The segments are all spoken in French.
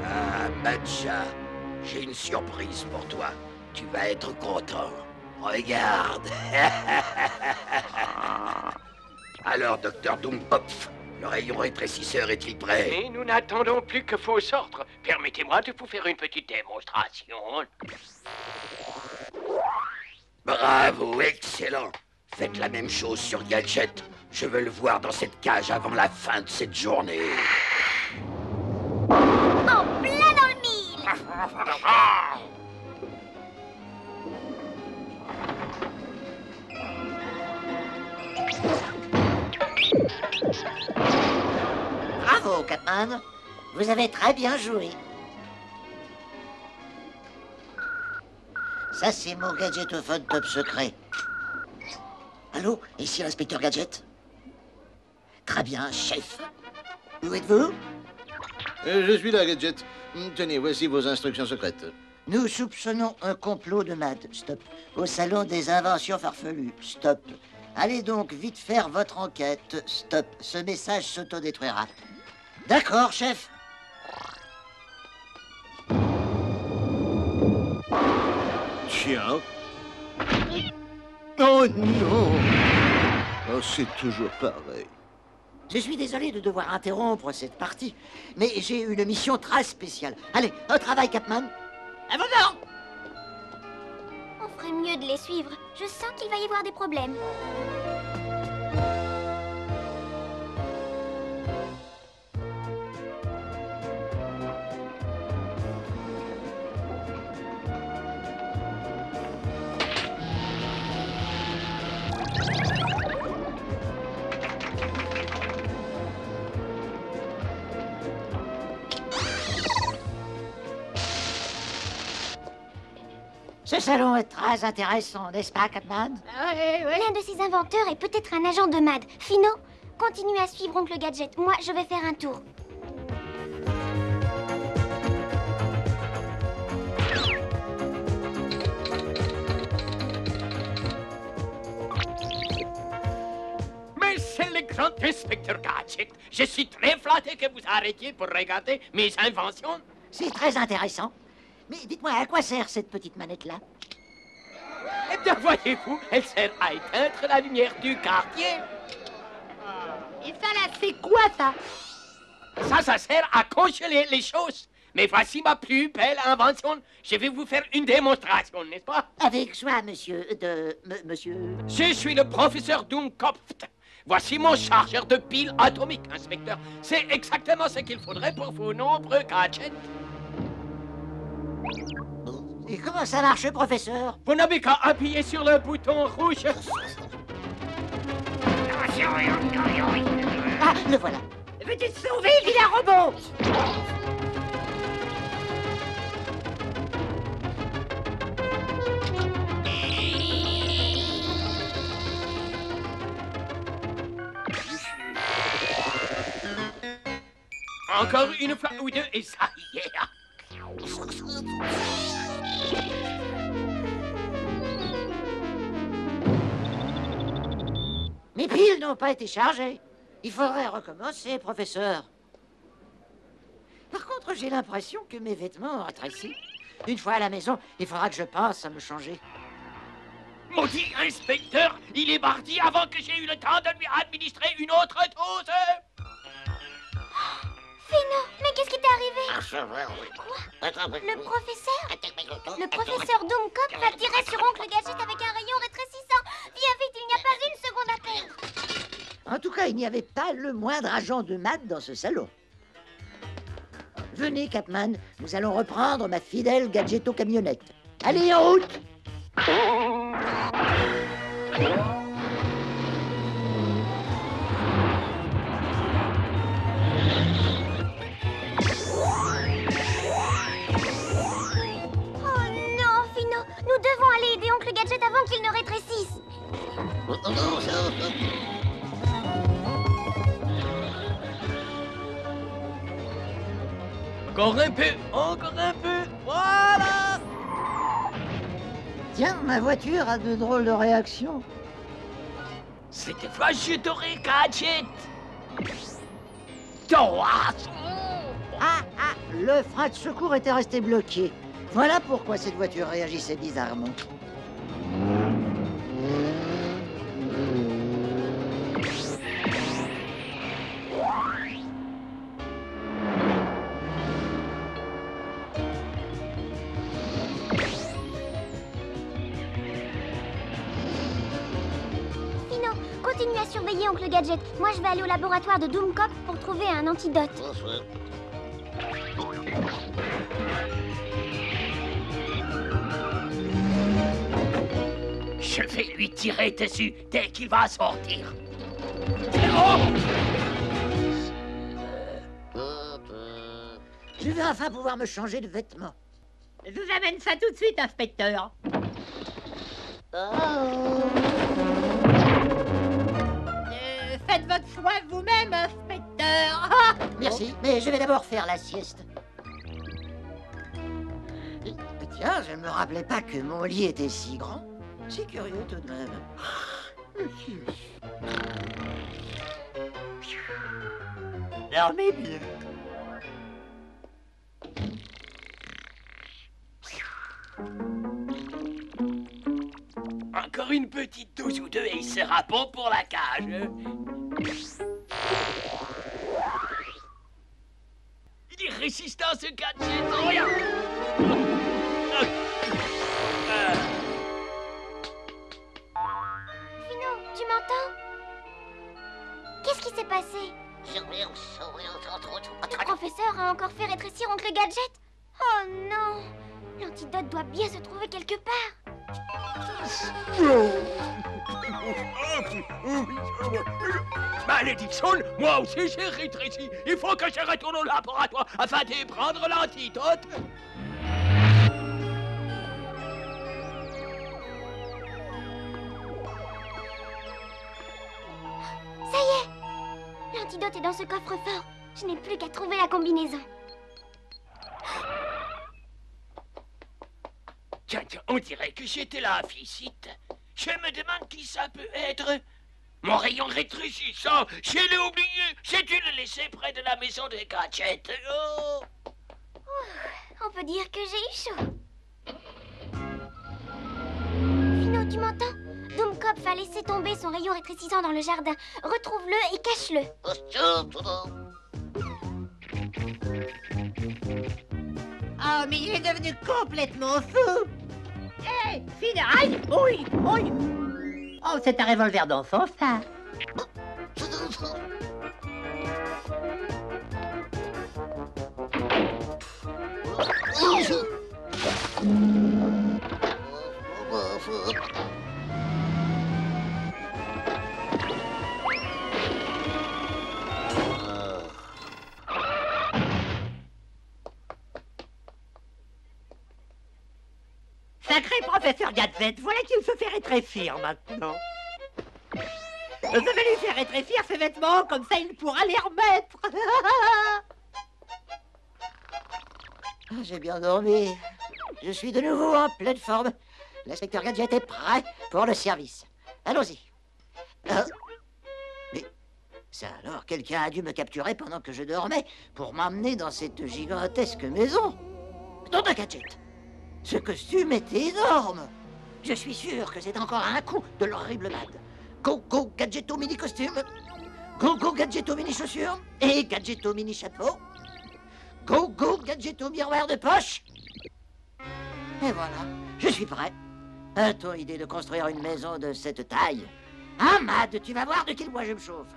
Ah, Matcha, j'ai une surprise pour toi. Tu vas être content. Regarde. Alors, docteur Doompopf, le rayon rétrécisseur est-il prêt? Mais nous n'attendons plus que vos ordres. Permettez-moi de vous faire une petite démonstration. Bravo, excellent. Faites la même chose sur Gadget. Je veux le voir dans cette cage avant la fin de cette journée. En plein dans le mille. Bravo, Catman. Vous avez très bien joué. Ça, c'est mon gadgetophone top secret. Allô, ici l'inspecteur Gadget. Très bien, chef. Où êtes-vous? Je suis là, Gadget. Tenez, voici vos instructions secrètes. Nous soupçonnons un complot de Mad. Stop. Au salon des inventions farfelues. Stop. Allez donc vite faire votre enquête. Stop. Ce message s'autodétruira. D'accord, chef. Tiens. Oh non. Oh, c'est toujours pareil. Je suis désolé de devoir interrompre cette partie, mais j'ai une mission très spéciale. Allez, au travail, Capman. À vos ordres. On ferait mieux de les suivre. Je sens qu'il va y avoir des problèmes. Ce salon est très intéressant, n'est-ce pas, Catman? L'un de ces inventeurs est peut-être un agent de MAD. Fino, continue à suivre Oncle Gadget. Moi, je vais faire un tour. Mais c'est le grand inspecteur Gadget. Je suis très flatté que vous arrêtiez pour regarder mes inventions. C'est très intéressant. Mais dites-moi, à quoi sert cette petite manette-là? Eh bien, voyez-vous, elle sert à éteindre la lumière du quartier. Et ça là, c'est quoi ça? Ça sert à congeler les choses. Mais voici ma plus belle invention. Je vais vous faire une démonstration, n'est-ce pas? Avec joie, monsieur. Monsieur. Je suis le professeur Doomkopf. Voici mon chargeur de piles atomiques, inspecteur. C'est exactement ce qu'il faudrait pour vos nombreux gadgets. Et comment ça marche, professeur? Vous n'avez qu'à appuyer sur le bouton rouge. Ah, le voilà. Veux-tu te sauver, vilain robot? Encore une fois ou deux et ça y est. Mes piles n'ont pas été chargées. Il faudrait recommencer, professeur. Par contre, j'ai l'impression que mes vêtements ont rétréci. Une fois à la maison, il faudra que je pense à me changer. Maudit inspecteur, il est parti avant que j'ai eu le temps de lui administrer une autre dose. Fino, mais qu'est-ce qui t'est arrivé? Quoi? Le professeur? Le professeur Doomkopf va tirer sur Oncle Gadget avec un rayon rétrécissant. Viens vite, il n'y a pas une seconde à perdre. En tout cas, il n'y avait pas le moindre agent de MAD dans ce salon. Venez, Capman, nous allons reprendre ma fidèle gadgeto-camionnette. Allez, en route! Oh non, Fino, nous devons aller aider Oncle Gadget avant qu'il ne rétrécisse. Encore un peu, encore un peu, voilà. Tiens, ma voiture a de drôles de réactions. Cette fois, je t'aurai, Gadget. Le frein de secours était resté bloqué. Voilà pourquoi cette voiture réagissait bizarrement. Continue à surveiller Oncle Gadget. Moi, je vais aller au laboratoire de Doom Cop pour trouver un antidote. Je vais lui tirer dessus dès qu'il va sortir. Je vais enfin pouvoir me changer de vêtements. Je vous amène ça tout de suite, inspecteur. Faites votre soin vous-même, inspecteur. Merci, mais je vais d'abord faire la sieste. Tiens, je ne me rappelais pas que mon lit était si grand. C'est curieux tout de même. Dormez bien. Encore une petite dose ou deux et il sera bon pour la cage. Il est résistant ce gadget, rien. Fino, tu m'entends? Qu'est-ce qui s'est passé? Le professeur a encore fait rétrécir Oncle Gadget? Oh non! L'antidote doit bien se trouver quelque part. Malédiction, moi aussi j'ai rétréci. Il faut que je retourne au laboratoire afin de prendre l'antidote. Ça y est! L'antidote est dans ce coffre-fort. Je n'ai plus qu'à trouver la combinaison. Tiens, on dirait que j'étais là, visite. Je me demande qui ça peut être. Mon rayon rétrécissant, je l'ai oublié. J'ai dû le laisser près de la maison de Gadget. Oh. On peut dire que j'ai eu chaud. Fino, tu m'entends? Doom Cop va laisser tomber son rayon rétrécissant dans le jardin. Retrouve-le et cache-le. Oh, mais il est devenu complètement fou. Hé, Fino, aïe, oui, oui. Oh, c'est un revolver d'enfant, ça. Sacré professeur Gadget, voilà qu'il se fait rétrécir maintenant. Je vais lui faire rétrécir ses vêtements, comme ça il pourra les remettre. J'ai bien dormi. Je suis de nouveau en pleine forme. L'inspecteur Gadget est prêt pour le service. Allons-y. Mais ça alors, quelqu'un a dû me capturer pendant que je dormais pour m'emmener dans cette gigantesque maison. Nom de Gadget! Ce costume est énorme. Je suis sûr que c'est encore un coup de l'horrible Mad. Go, go, Gadgeto mini costume. Go, go, Gadgeto mini chaussures. Et Gadgeto mini chapeau. Go, go, Gadgeto miroir de poche. Et voilà, je suis prêt. A-t-on idée de construire une maison de cette taille? Hein, Mad, tu vas voir de quel bois je me chauffe.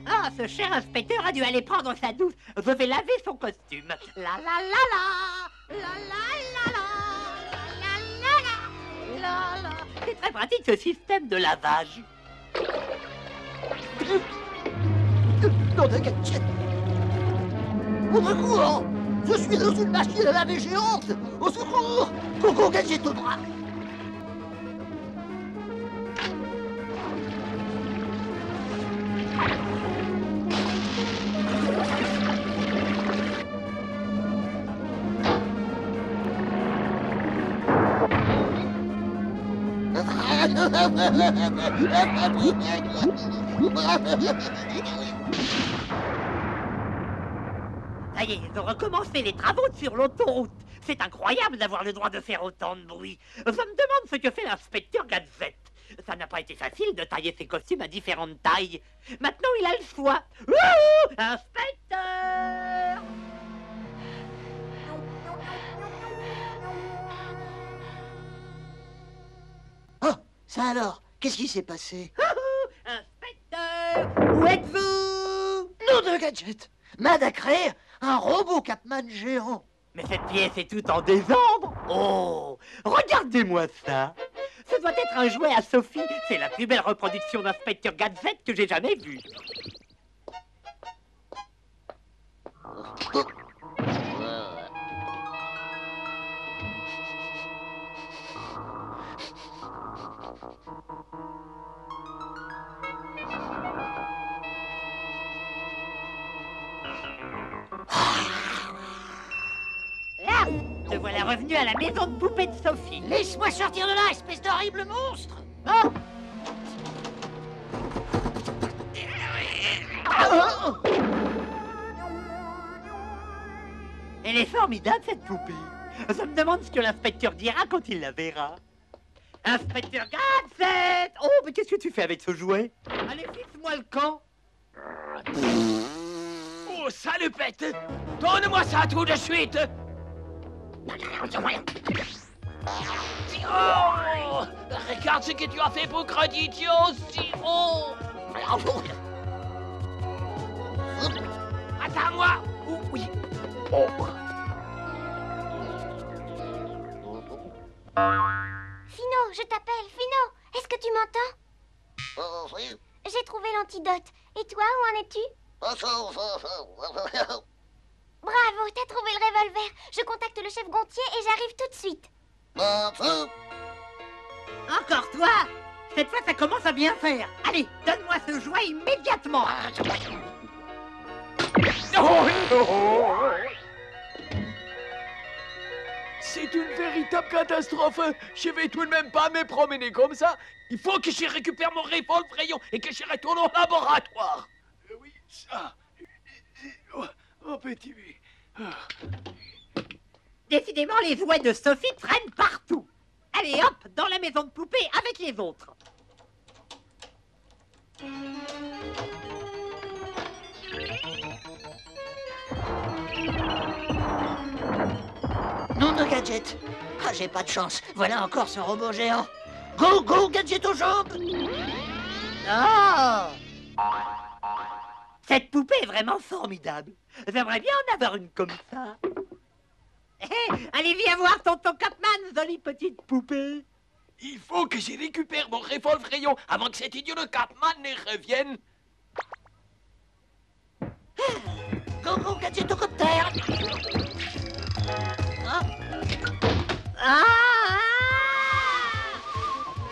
Ah, ce cher inspecteur a dû aller prendre sa douche. Je vais laver son costume. La la la la, la la la la, la la la. C'est très pratique ce système de lavage. Nom de Gadget. Au secours! Je suis dans une machine à laver géante! Au secours! Go, go, Gadget au bras! Ça y est, ils ont recommencé les travaux sur l'autoroute. C'est incroyable d'avoir le droit de faire autant de bruit. Ça me demande ce que fait l'inspecteur Gadget. Ça n'a pas été facile de tailler ses costumes à différentes tailles. Maintenant, il a le choix. Wouhou! Inspecteur! Oh, ça alors, qu'est-ce qui s'est passé? Wouhou! Inspecteur! Où êtes-vous? Nom de Gadget! Mad a créé un robot Capman géant. Mais cette pièce est toute en désordre. Oh, regardez-moi ça. Ça doit être un jouet à Sophie. C'est la plus belle reproduction d'inspecteur Gadget que j'ai jamais vue. Là, te voilà revenu à la maison de poupée de Sophie. Laisse-moi sortir de là, espèce d'horrible monstre! Oh! Elle est formidable, cette poupée. Ça me demande ce que l'inspecteur dira quand il la verra. Inspecteur Gadget! Oh, mais qu'est-ce que tu fais avec ce jouet? Allez, fixe-moi le camp. Oh, salupette! Donne-moi ça tout de suite! Oh! Regarde ce que tu as fait pour Graditio, Siro! Attends-moi! Oh, oui! Oh. Fino, je t'appelle, Fino. Est-ce que tu m'entends? Oui. J'ai trouvé l'antidote. Et toi, où en es-tu? Bravo, t'as trouvé le revolver. Je contacte le chef Gontier et j'arrive tout de suite. Encore toi? Cette fois, ça commence à bien faire. Allez, donne-moi ce jouet immédiatement. Oh non! C'est une véritable catastrophe. Je vais tout de même pas me promener comme ça. Il faut que je récupère mon revolver rayon et que je retourne au laboratoire. Oui, ça. Oh, petit. Décidément, les jouets de Sophie traînent partout. Allez, hop, dans la maison de poupée avec les autres. Nom de Gadget! Ah, j'ai pas de chance. Voilà encore ce robot géant. Go, go, Gadget aux jambes! Oh! Cette poupée est vraiment formidable. J'aimerais bien en avoir une comme ça. Hé, allez, viens voir tonton Capman, jolie petite poupée. Il faut que je récupère mon revolver rayon avant que cet idiot de Capman ne revienne. Go, go, Gadget au coptère! Ah!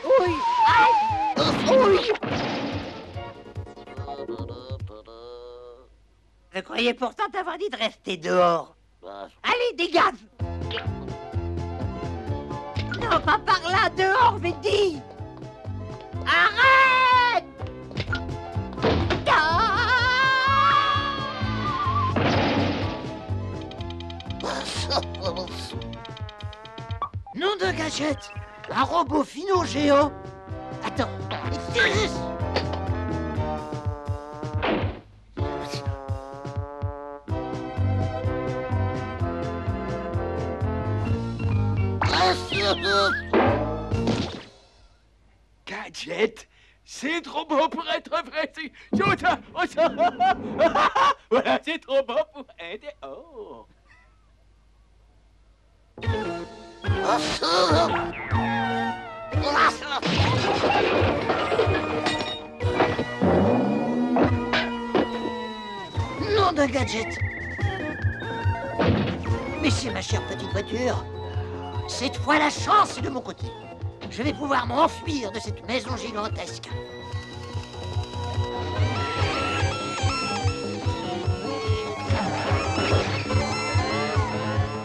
Oui! Oui! Je croyais pourtant t'avoir dit de rester dehors. Allez, dégage! Non, pas par là, dehors, j'ai dit! Arrête! Ah! Nom de Gadget! Un robot Fino géant! Attends! Gadget, c'est trop beau pour être vrai. Voilà, c'est trop beau pour être. Oh. Nom de Gadget! Mais c'est ma chère petite voiture. Cette fois, la chance est de mon côté. Je vais pouvoir m'enfuir de cette maison gigantesque.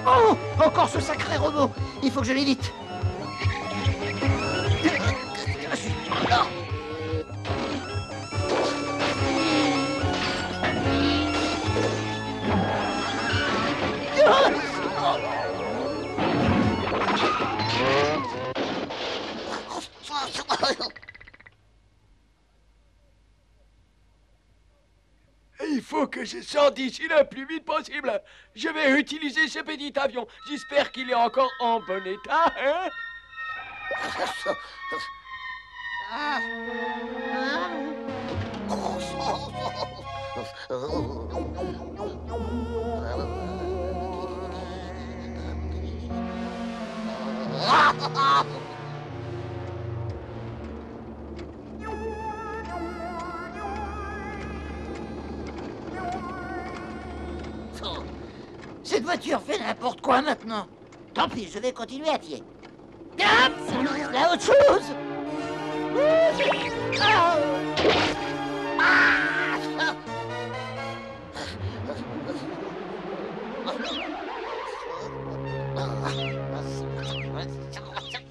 Oh! Encore ce sacré robot! Il faut que je l'évite. Il faut que je sorte d'ici le plus vite possible. Je vais utiliser ce petit avion. J'espère qu'il est encore en bon état, hein? Cette voiture fait n'importe quoi maintenant. Tant pis, je vais continuer à pied. Ah, là, autre chose.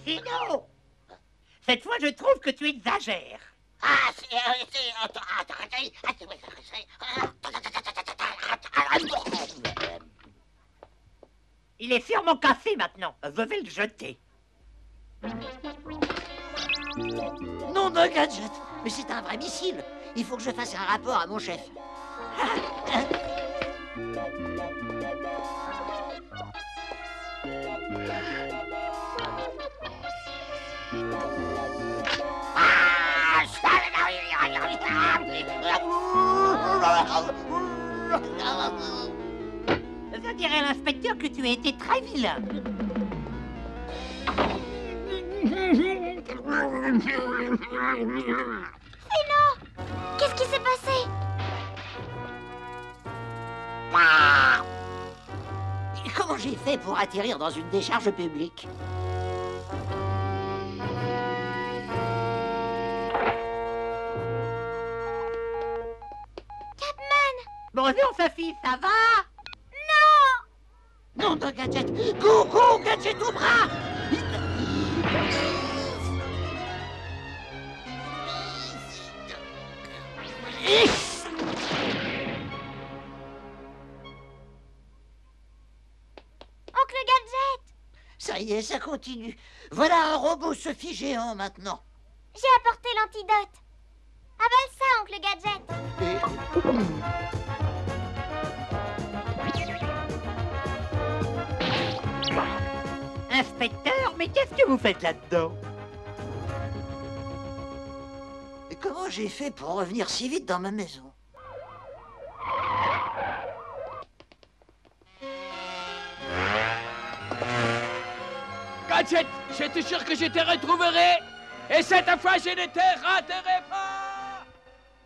Fino! Cette fois, je trouve que tu exagères. Il est sûrement cassé maintenant. Je vais le jeter. Nom d'un gadget. Mais c'est un vrai missile. Il faut que je fasse un rapport à mon chef. Je dirais à l'inspecteur que tu as été très vilain. Fino! Qu'est-ce qui s'est passé? Comment j'ai fait pour atterrir dans une décharge publique? Bonjour, Sophie, ça va? Nom d'un gadget. Coucou, gadget au bras. Oncle Gadget! Ça y est, ça continue. Voilà un robot Sophie géant maintenant. J'ai apporté l'antidote. Avale ça, Oncle Gadget. Inspecteur, mais qu'est-ce que vous faites là-dedans? Comment j'ai fait pour revenir si vite dans ma maison? Gadget, j'étais sûr que je te retrouverai. Et cette fois, je ne te raterai pas.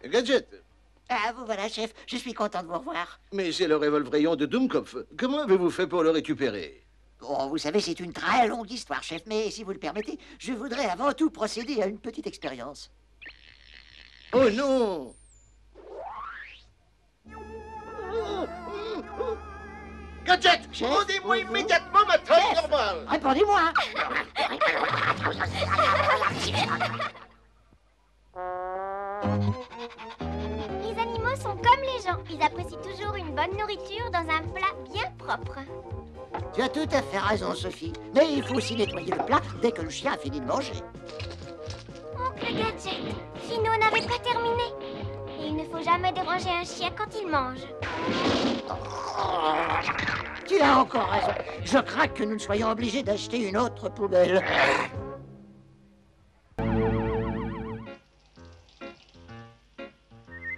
Gadget. Ah, vous voilà, chef. Je suis content de vous revoir. Mais c'est le revolvrayon de Doomkopf. Comment avez-vous fait pour le récupérer? Oh, vous savez, c'est une très longue histoire, chef. Mais si vous le permettez, je voudrais avant tout procéder à une petite expérience. Oh non! Gadget, Chef, rendez-moi vous- immédiatement ma taille Chef, normale! Répondez-moi. Les animaux sont comme les gens. Ils apprécient toujours une bonne nourriture dans un plat bien propre. Tu as tout à fait raison, Sophie. Mais il faut aussi nettoyer le plat dès que le chien a fini de manger. Oncle Gadget, Fino n'avait pas terminé. Et il ne faut jamais déranger un chien quand il mange. Tu as encore raison. Je crains que nous ne soyons obligés d'acheter une autre poubelle.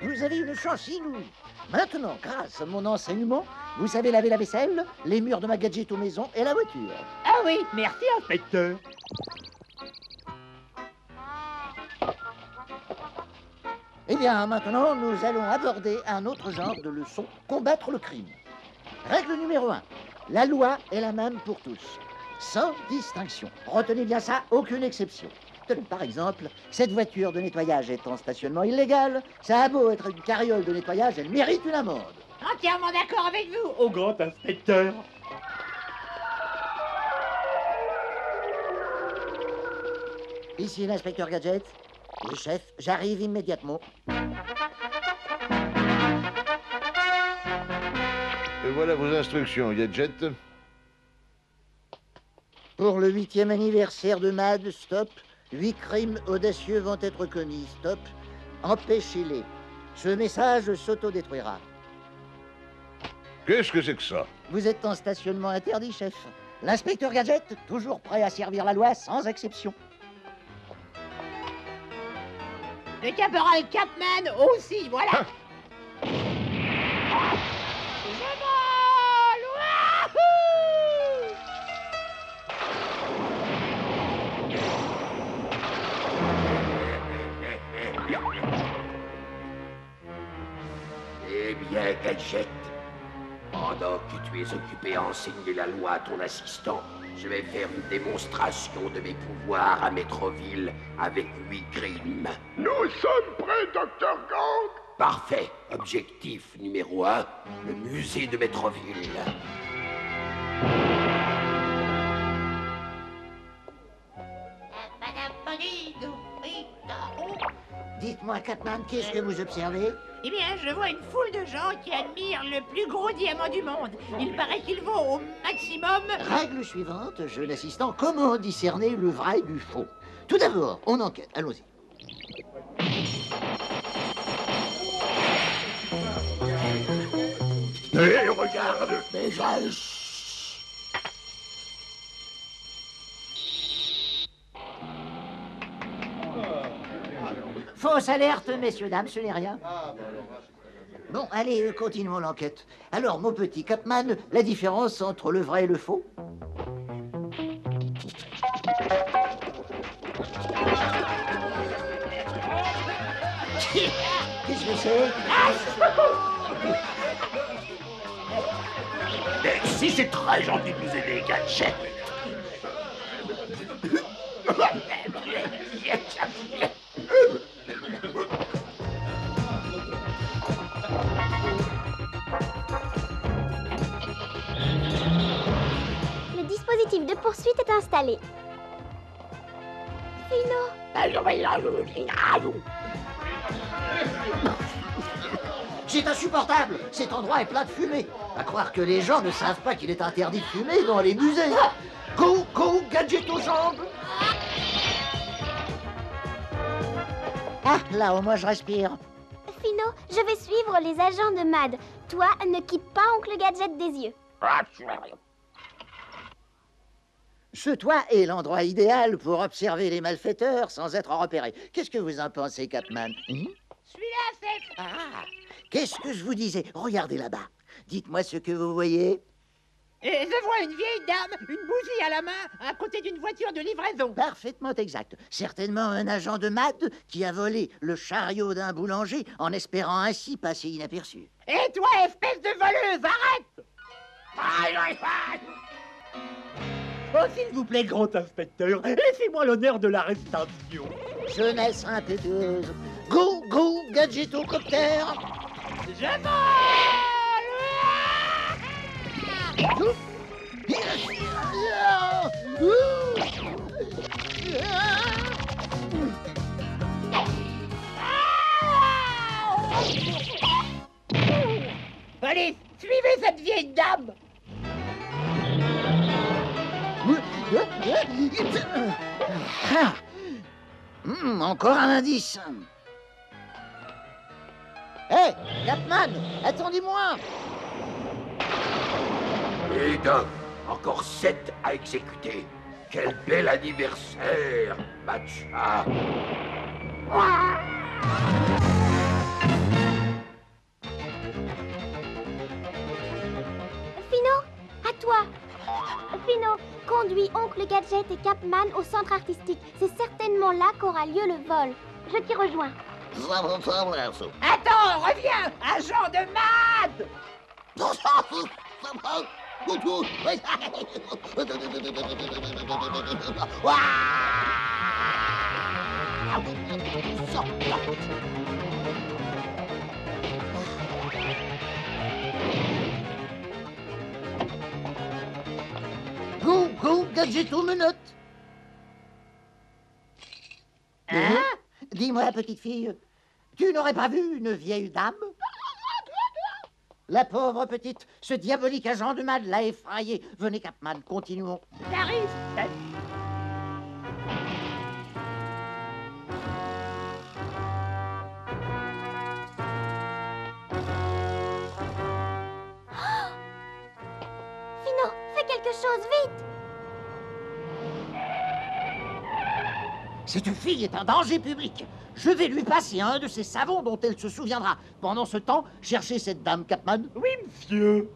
Vous avez une chance inouïe. Maintenant, grâce à mon enseignement, vous savez laver la vaisselle, les murs de ma gadget aux maisons et la voiture. Ah oui, merci, inspecteur. Eh bien, maintenant, nous allons aborder un autre genre de leçon, combattre le crime. Règle numéro 1. La loi est la même pour tous, sans distinction. Retenez bien ça, aucune exception. Tenez, par exemple, cette voiture de nettoyage est en stationnement illégal. Ça a beau être une carriole de nettoyage, elle mérite une amende. Entièrement d'accord avec vous, au grand inspecteur. Ici l'inspecteur Gadget. Le chef, j'arrive immédiatement. Et voilà vos instructions, Gadget. Pour le 8e anniversaire de Mad, stop. 8 crimes audacieux vont être commis, stop. Empêchez-les. Ce message s'autodétruira. Qu'est-ce que c'est que ça? Vous êtes en stationnement interdit, chef. L'inspecteur Gadget, toujours prêt à servir la loi sans exception. Le caporal Capman aussi, voilà. Je vole! Wahoo! Eh bien, Gadget, pendant que tu es occupé à enseigner la loi à ton assistant, je vais faire une démonstration de mes pouvoirs à Metroville avec 8 Grimm. Nous sommes prêts, Dr. Gang. Parfait. Objectif numéro 1, le musée de Metroville. Dites-moi, Catman, qu'est-ce que vous observez? Eh bien, je vois une foule de gens qui admirent le plus gros diamant du monde. Il paraît qu'il vaut au maximum... Règle suivante, jeune assistant, comment discerner le vrai du faux? Tout d'abord, on enquête, allons-y. Et regarde. Déjà, Fausse alerte, messieurs, dames, ce n'est rien. Bon, allez, continuons l'enquête. Alors, mon petit Capman, la différence entre le vrai et le faux? Qu'est-ce que c'est? Merci, c'est très gentil de nous aider, Gadget. Le dispositif de poursuite est installé. Philo, C'est insupportable. Cet endroit est plein de fumée. À croire que les gens ne savent pas qu'il est interdit de fumer dans les musées. Go, go, Gadget aux jambes. Ah, là, au moins, je respire. Phino, je vais suivre les agents de MAD. Toi, ne quitte pas Oncle Gadget des yeux. Ce toit est l'endroit idéal pour observer les malfaiteurs sans être repéré. Qu'est-ce que vous en pensez, Capman? Celui-là, c'est... Ah, qu'est-ce que je vous disais? Regardez là-bas. Dites-moi ce que vous voyez. Et je vois une vieille dame, une bougie à la main, à côté d'une voiture de livraison. Parfaitement exact. Certainement un agent de MAD qui a volé le chariot d'un boulanger en espérant ainsi passer inaperçu. Et toi, espèce de voleuse, arrête! Oh, s'il vous plaît, grand inspecteur, laissez-moi l'honneur de l'arrestation. Jeunesse impétueuse. Go, go, Gadgetocopter. Je vole! Allez, suivez cette vieille dame! Ah. Encore un indice. Hé, Capman, attendez-moi. Et d'un, encore 7 à exécuter. Quel bel anniversaire, Matcha. Phino, à toi. Phino, conduis Oncle Gadget et Capman au centre artistique. C'est certainement là qu'aura lieu le vol. Je t'y rejoins. Attends, reviens! Agent de MAD! Go, go, Gadgeto menottes. Hein? Dis-moi, petite fille, tu n'aurais pas vu une vieille dame? La pauvre petite, ce diabolique agent de MAD l'a effrayée. Venez, Capman, continuons. J'arrive! chose, vite! Cette fille est un danger public. Je vais lui passer un de ces savons dont elle se souviendra. Pendant ce temps, cherchez cette dame, Capman. Oui, monsieur.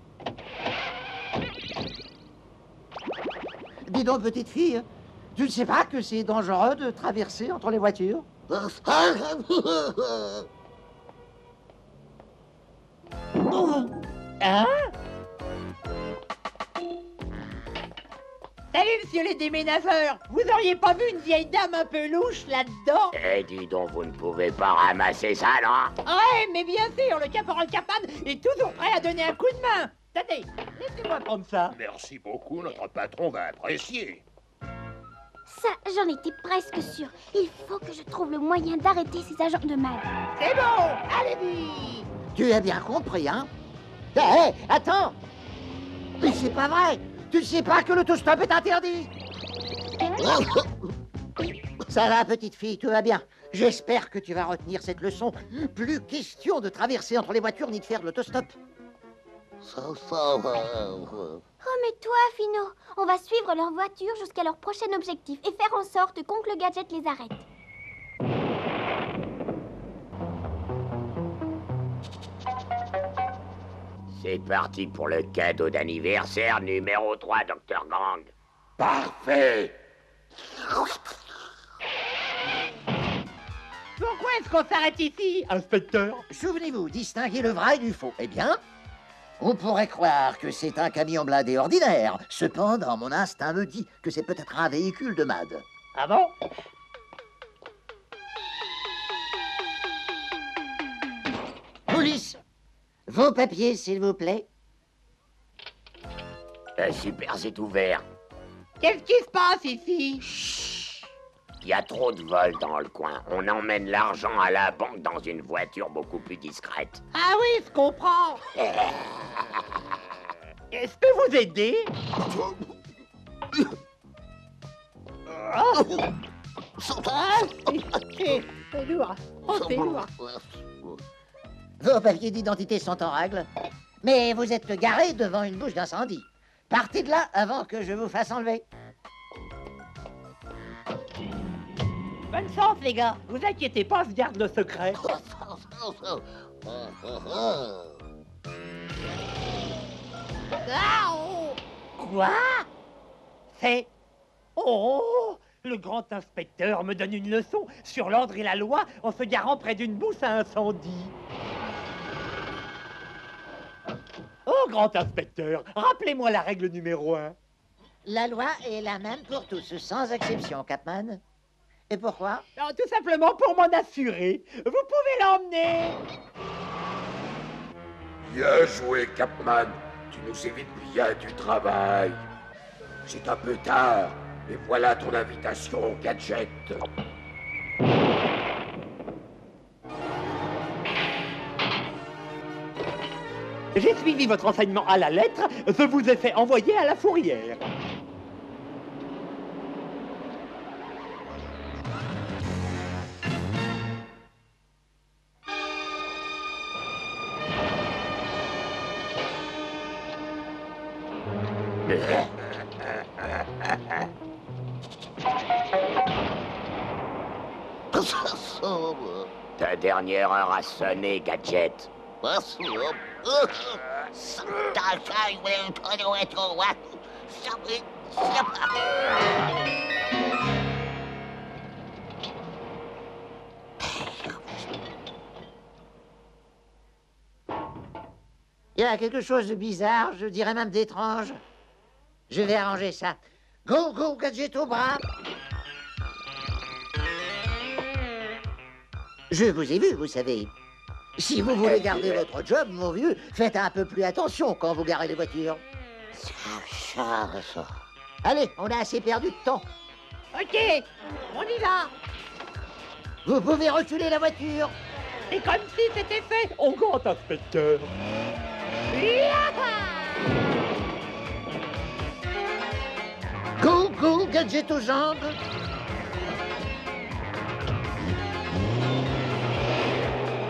Dis donc, petite fille, tu ne sais pas que c'est dangereux de traverser entre les voitures? Hein? Salut, monsieur les déménageurs. Vous auriez pas vu une vieille dame un peu louche là-dedans? Eh, dis donc, vous ne pouvez pas ramasser ça, non? Ouais, mais bien sûr, le caporal Capman est toujours prêt à donner un coup de main. Tenez, laissez-moi prendre ça. Merci beaucoup, notre patron va apprécier. Ça, j'en étais presque sûre. Il faut que je trouve le moyen d'arrêter ces agents de MAD. C'est bon, allez-y. Tu as bien compris, hein? Hé, attends! Mais c'est pas vrai! Tu ne sais pas que l'autostop est interdit! Ça va, petite fille, tout va bien. J'espère que tu vas retenir cette leçon. Plus question de traverser entre les voitures ni de faire de l'autostop. Oh, mais toi, Fino, on va suivre leur voiture jusqu'à leur prochain objectif et faire en sorte qu'Oncle Gadget les arrête. C'est parti pour le cadeau d'anniversaire numéro 3, Dr. Gang. Parfait! Pourquoi est-ce qu'on s'arrête ici, inspecteur? Souvenez-vous, distinguez le vrai du faux. Eh bien, on pourrait croire que c'est un camion blindé ordinaire. Cependant, mon instinct me dit que c'est peut-être un véhicule de MAD. Ah bon? Police! Vos papiers, s'il vous plaît. Super, c'est ouvert. Qu'est-ce qui se passe ici? Chut. Il y a trop de vols dans le coin. On emmène l'argent à la banque dans une voiture beaucoup plus discrète. Ah oui, je comprends. Est-ce que vous aidez? C'est lourd. Oh, c'est lourd. Vos papiers d'identité sont en règle, mais vous êtes garé devant une bouche d'incendie. Partez de là avant que je vous fasse enlever. Bonne chance, les gars. Vous inquiétez pas, je garde le secret. Ah, oh. Quoi? C'est... Oh! Le grand inspecteur me donne une leçon sur l'ordre et la loi en se garant près d'une bouche à incendie. Oh, grand inspecteur, rappelez-moi la règle numéro 1. La loi est la même pour tous, sans exception, Capman. Et pourquoi? Non, tout simplement pour m'en assurer. Vous pouvez l'emmener. Bien joué, Capman. Tu nous évites bien du travail. C'est un peu tard, et voilà ton invitation au Gadget. J'ai suivi votre enseignement à la lettre. Je vous ai fait envoyer à la fourrière. Ta dernière heure a sonné, Gadget. Il y a quelque chose de bizarre, je dirais même d'étrange. Je vais arranger ça. Go, go, Gadget au bras. Je vous ai vu, vous savez. Si vous voulez garder votre job, mon vieux, faites un peu plus attention quand vous garez les voitures. Allez, on a assez perdu de temps. Ok, on y va. Vous pouvez reculer la voiture. C'est comme si c'était fait, au grand inspecteur. Go, go, Gadget aux jambes.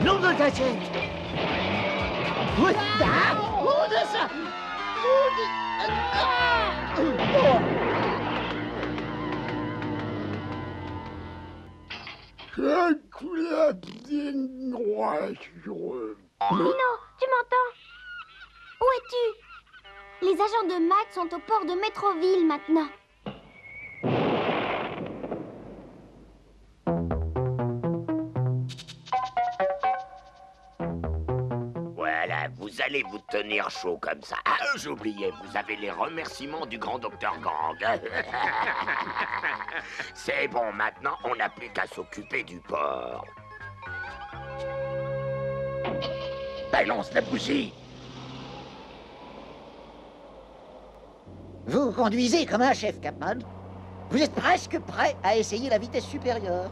Non de Gadget. Oui, ah, oh, de ça. Pino, tu m'entends? Où es-tu? Les agents de Mad sont au port de Metroville maintenant. Voilà, vous allez vous tenir chaud comme ça. Ah, j'oubliais, vous avez les remerciements du grand docteur Gang. C'est bon, maintenant, on n'a plus qu'à s'occuper du port. Balance la bougie. Vous conduisez comme un chef, Capman. Vous êtes presque prêt à essayer la vitesse supérieure.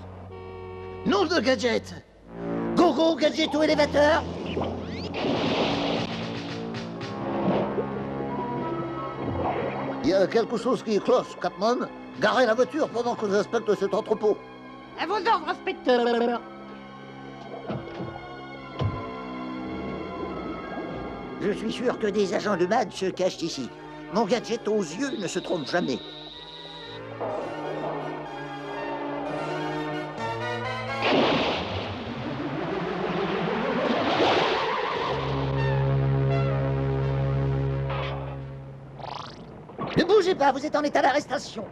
Nom de gadget. Go go, gadget au élévateur. Il y a quelque chose qui cloche, Capman. Garez la voiture pendant que j'inspecte cet entrepôt. À vos ordres, inspecteur. Je suis sûr que des agents de MAD se cachent ici. Mon gadget aux yeux ne se trompe jamais. Ne bougez pas, vous êtes en état d'arrestation.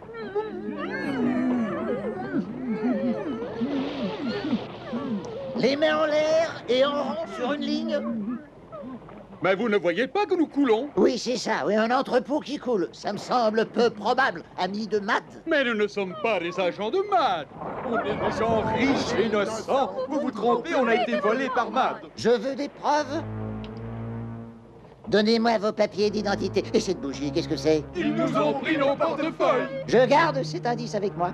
Les mains en l'air et en rang sur une ligne. Mais vous ne voyez pas que nous coulons? Oui, c'est ça, oui, un entrepôt qui coule. Ça me semble peu probable, ami de MAD. Mais nous ne sommes pas des agents de MAD. On est des gens riches et innocents. Vous vous trompez, on a été volés par MAD. Je veux des preuves. Donnez-moi vos papiers d'identité. Et cette bougie, qu'est-ce que c'est? Ils nous ont pris nos portefeuilles. Je garde cet indice avec moi.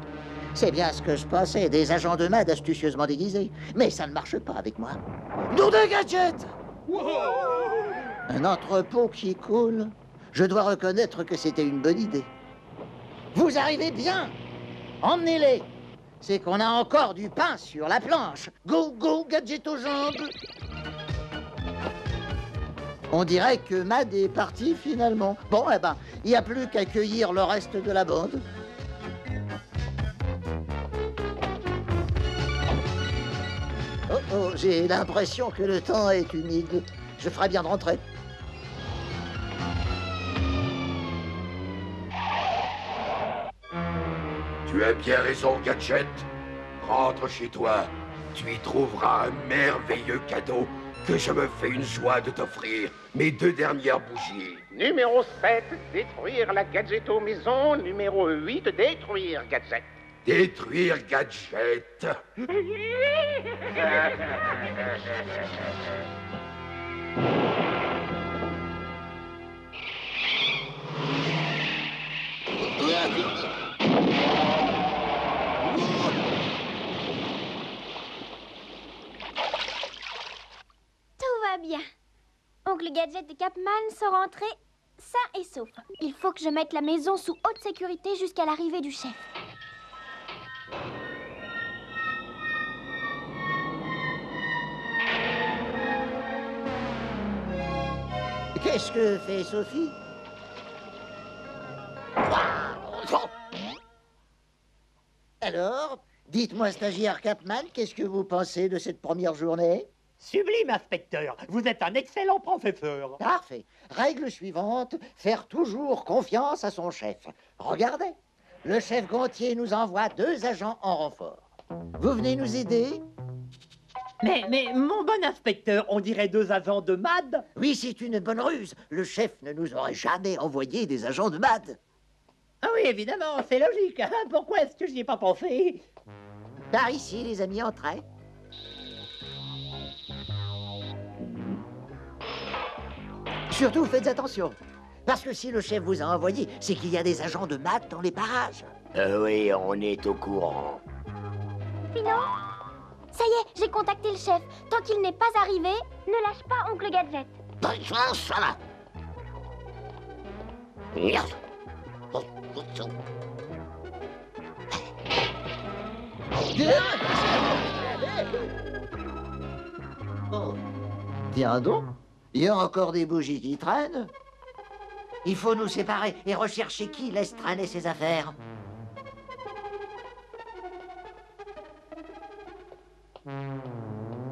C'est bien ce que je pensais, des agents de MAD astucieusement déguisés. Mais ça ne marche pas avec moi. Nom de gadget! Wow. Un entrepôt qui coule. Je dois reconnaître que c'était une bonne idée. Vous arrivez bien. Emmenez-les. C'est qu'on a encore du pain sur la planche. Go, go, gadget aux jambes. On dirait que Mad est parti finalement. Bon, eh ben, il n'y a plus qu'à accueillir le reste de la bande. Oh, oh, j'ai l'impression que le temps est humide. Je ferais bien de rentrer. Tu as bien raison, Gadget. Rentre chez toi. Tu y trouveras un merveilleux cadeau que je me fais une joie de t'offrir. Mes 2 dernières bougies. Numéro 7, détruire la Gadgeto maison. Numéro 8, détruire Gadget. Détruire Gadget. Bien. Oncle Gadget et Capman sont rentrés sains et saufs. Il faut que je mette la maison sous haute sécurité jusqu'à l'arrivée du chef. Qu'est-ce que fait Sophie? Alors, dites-moi, stagiaire Capman, qu'est-ce que vous pensez de cette première journée? Sublime, inspecteur. Vous êtes un excellent professeur. Parfait. Règle suivante, faire toujours confiance à son chef. Regardez, le chef Gontier nous envoie 2 agents en renfort. Vous venez nous aider? Mais mon bon inspecteur, on dirait 2 agents de MAD. Oui, c'est une bonne ruse. Le chef ne nous aurait jamais envoyé des agents de MAD. Ah oui, évidemment, c'est logique. Pourquoi est-ce que j'y ai pas pensé? Par ici, les amis, entrez. Surtout, faites attention. Parce que si le chef vous a envoyé, c'est qu'il y a des agents de MAD dans les parages. Oui, on est au courant. Pino? Ça y est, j'ai contacté le chef. Tant qu'il n'est pas arrivé, ne lâche pas Oncle Gadget. Bonne chance, ça va. Merde. Oh. Tiens donc, il y a encore des bougies qui traînent. Il faut nous séparer et rechercher qui laisse traîner ses affaires.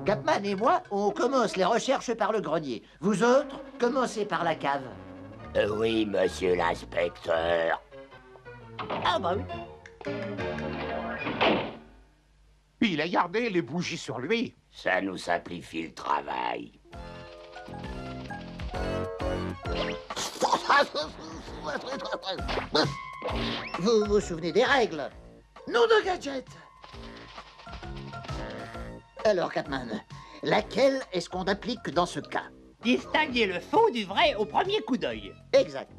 Capman et moi, on commence les recherches par le grenier. Vous autres, commencez par la cave. Oui, monsieur l'inspecteur. Ah bah oui. Il a gardé les bougies sur lui. Ça nous simplifie le travail. Vous vous souvenez des règles? Nom de gadget. Alors, Capman, laquelle est-ce qu'on applique dans ce cas? Distinguer le faux du vrai au premier coup d'œil. Exact.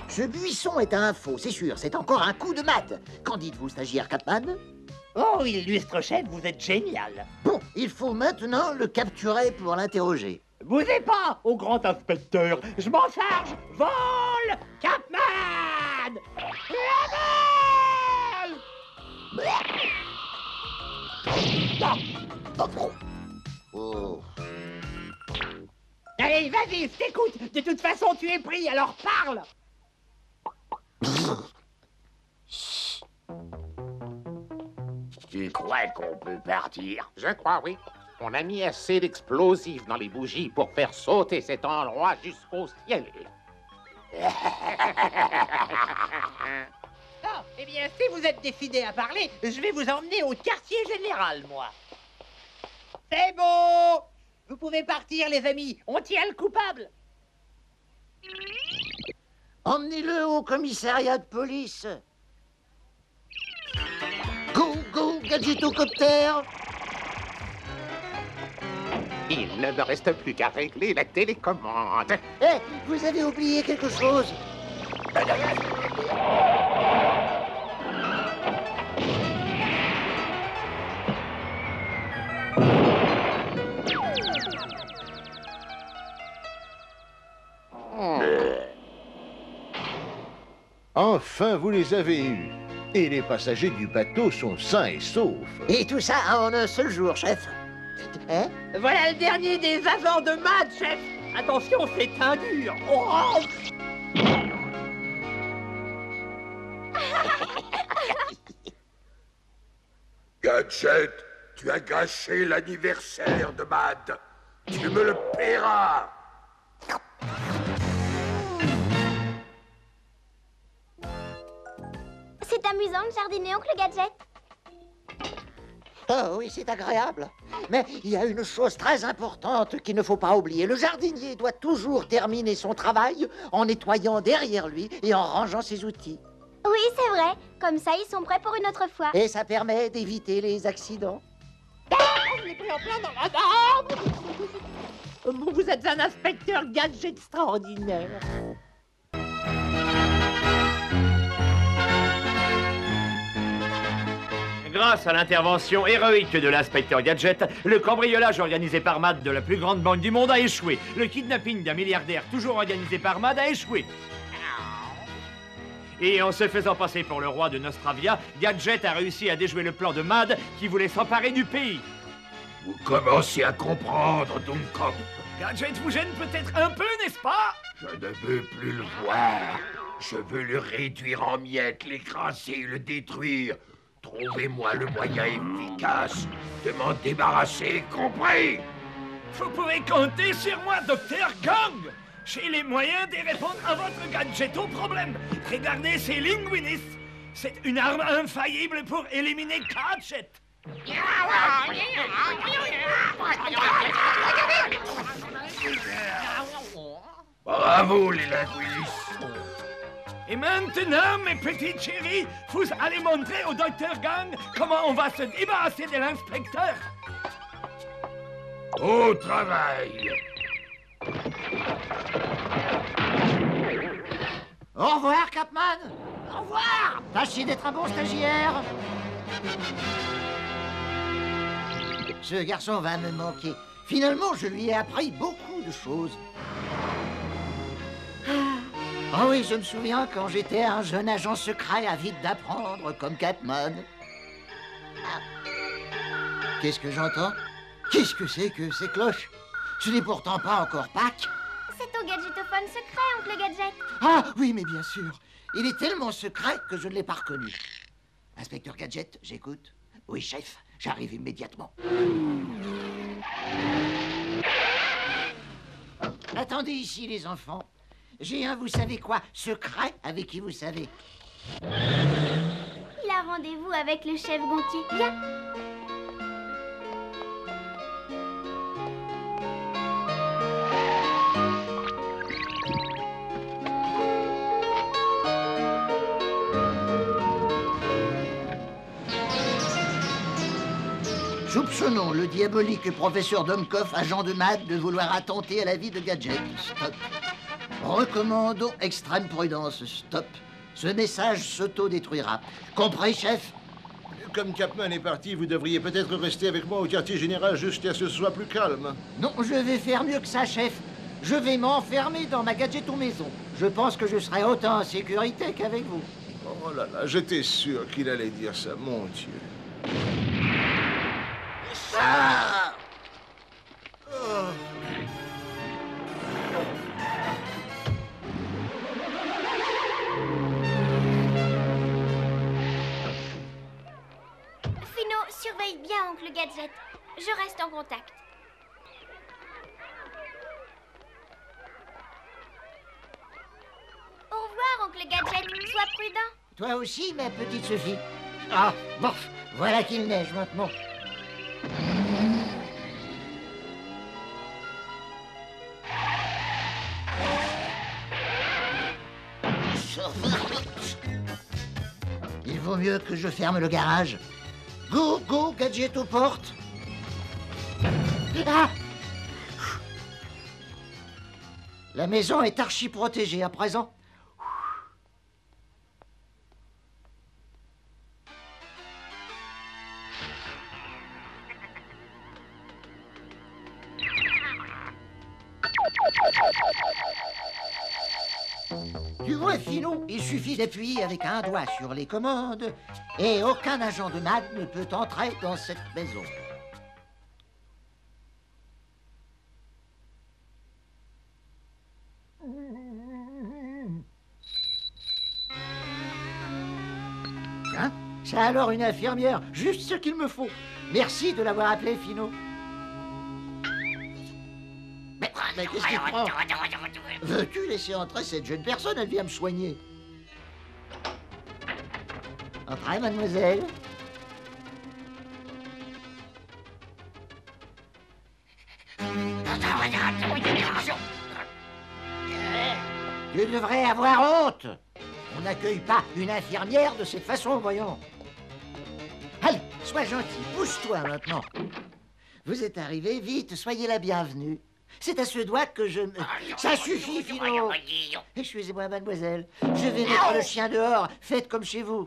Ce buisson est un faux, c'est sûr. C'est encore un coup de maths. Qu'en dites-vous, stagiaire Capman? Oh, illustre chef, vous êtes génial. Bon, il faut maintenant le capturer pour l'interroger. Bougez pas, au grand inspecteur. Je m'en charge. Vol Capman. Oh. Allez, vas-y, je t'écoute. De toute façon, tu es pris, alors parle. Tu crois qu'on peut partir? Je crois, oui. On a mis assez d'explosifs dans les bougies pour faire sauter cet endroit jusqu'au ciel. Ah, eh bien, si vous êtes décidé à parler, je vais vous emmener au quartier général, moi. C'est beau. Vous pouvez partir, les amis. On tient le coupable. Emmenez-le au commissariat de police. Go, go, gadgetocoptère. Il ne me reste plus qu'à régler la télécommande. Eh, vous avez oublié quelque chose. Enfin, vous les avez eus. Et les passagers du bateau sont sains et saufs. Et tout ça en un seul jour, chef. Hein? Voilà le dernier des agents de Mad, chef. Attention, c'est un dur. Oh. Gadget, tu as gâché l'anniversaire de Mad. Tu me le paieras. C'est amusant de jardiner, oncle Gadget. Oh oui, c'est agréable. Mais il y a une chose très importante qu'il ne faut pas oublier. Le jardinier doit toujours terminer son travail en nettoyant derrière lui et en rangeant ses outils. Oui, c'est vrai. Comme ça, ils sont prêts pour une autre fois. Et ça permet d'éviter les accidents. Je l'ai pris en plein dans la barbe. Vous êtes un inspecteur gadget extraordinaire. Grâce à l'intervention héroïque de l'inspecteur Gadget, le cambriolage organisé par Mad de la plus grande banque du monde a échoué. Le kidnapping d'un milliardaire toujours organisé par Mad a échoué. Et en se faisant passer pour le roi de Nostravia, Gadget a réussi à déjouer le plan de Mad qui voulait s'emparer du pays. Vous commencez à comprendre, Doomkop. Gadget vous gêne peut-être un peu, n'est-ce pas? Je ne veux plus le voir. Je veux le réduire en miettes, l'écraser, le détruire. Trouvez-moi le moyen efficace de m'en débarrasser, compris? Vous pouvez compter sur moi, Dr. Gang. J'ai les moyens de répondre à votre gadget au problème. Regardez ces Linguinis. C'est une arme infaillible pour éliminer Gadget. Bravo, les Linguinis. Et maintenant, mes petites chéries, vous allez montrer au Dr. Gang comment on va se débarrasser de l'inspecteur. Au travail. Au revoir, Capman. Au revoir. Tâchez d'être un bon stagiaire. Ce garçon va me manquer. Finalement, je lui ai appris beaucoup de choses. Ah oui, je me souviens quand j'étais un jeune agent secret avide d'apprendre comme Capman. Qu'est-ce que j'entends? Qu'est-ce que c'est que ces cloches? Ce n'est pourtant pas encore Pâques. C'est au au gadgetophone secret, oncle Gadget. Ah, oui, mais bien sûr. Il est tellement secret que je ne l'ai pas reconnu. Inspecteur Gadget, j'écoute. Oui, chef, j'arrive immédiatement. Attendez ici, les enfants. J'ai un, vous savez quoi, secret avec qui vous savez. Il a rendez-vous avec le chef Gontier. Viens. Soupçonnons le diabolique professeur Domkoff, agent de MAD, de vouloir attenter à la vie de Gadget. Stop. Recommandons extrême prudence. Stop. Ce message s'auto-détruira. Compris, chef? Comme Capman est parti, vous devriez peut-être rester avec moi au quartier général jusqu'à ce que ce soit plus calme. Non, je vais faire mieux que ça, chef. Je vais m'enfermer dans ma Gadgeto maison. Je pense que je serai autant en sécurité qu'avec vous. Oh là là, j'étais sûr qu'il allait dire ça, mon Dieu. Ah! Oh. Fino, surveille bien oncle Gadget. Je reste en contact. Au revoir, oncle Gadget. Sois prudent. Toi aussi, ma petite Sophie. Ah, bof, voilà qu'il neige maintenant. Il vaut mieux que je ferme le garage. Go, go, Gadget aux portes. Ah! La maison est archi protégée à présent. Tu vois, Fino, il suffit d'appuyer avec un doigt sur les commandes et aucun agent de MAD ne peut entrer dans cette maison. Hein? C'est alors une infirmière, juste ce qu'il me faut. Merci de l'avoir appelé, Fino. Mais qu'est-ce qu'il prend? Veux-tu laisser entrer cette jeune personne? Elle vient me soigner. Entrez, mademoiselle. Tu devrais avoir honte. On n'accueille pas une infirmière de cette façon, voyons. Allez, sois gentil, pousse-toi maintenant. Vous êtes arrivé, vite, soyez la bienvenue. C'est à ce doigt que je me... Ça suffit, Fino. Excusez-moi, mademoiselle. Je vais mettre le chien dehors. Faites comme chez vous.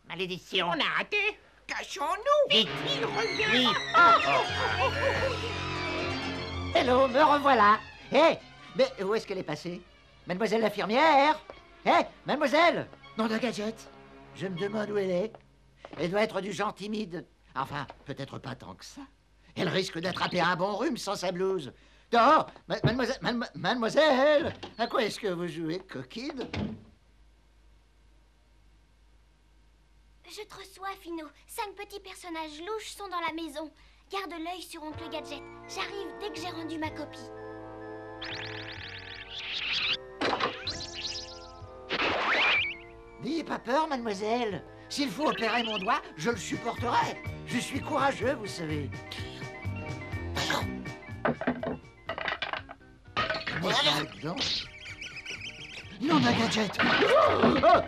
Malédiction. On a raté. Cachons-nous. Vite. Il revient. Oui. Hello, me revoilà. Hé, mais où est-ce qu'elle est passée? Mademoiselle l'infirmière? Hé, mademoiselle? Non, de Gadget. Je me demande où elle est. Elle doit être du genre timide. Enfin, peut-être pas tant que ça. Elle risque d'attraper un bon rhume sans sa blouse. Dehors, mademoiselle, à quoi est-ce que vous jouez, coquine? Je te reçois, Fino. 5 petits personnages louches sont dans la maison. Garde l'œil sur oncle Gadget. J'arrive dès que j'ai rendu ma copie. N'ayez pas peur, mademoiselle. S'il faut opérer mon doigt, je le supporterai. Je suis courageux, vous savez. Non, ma Gadget. Oh!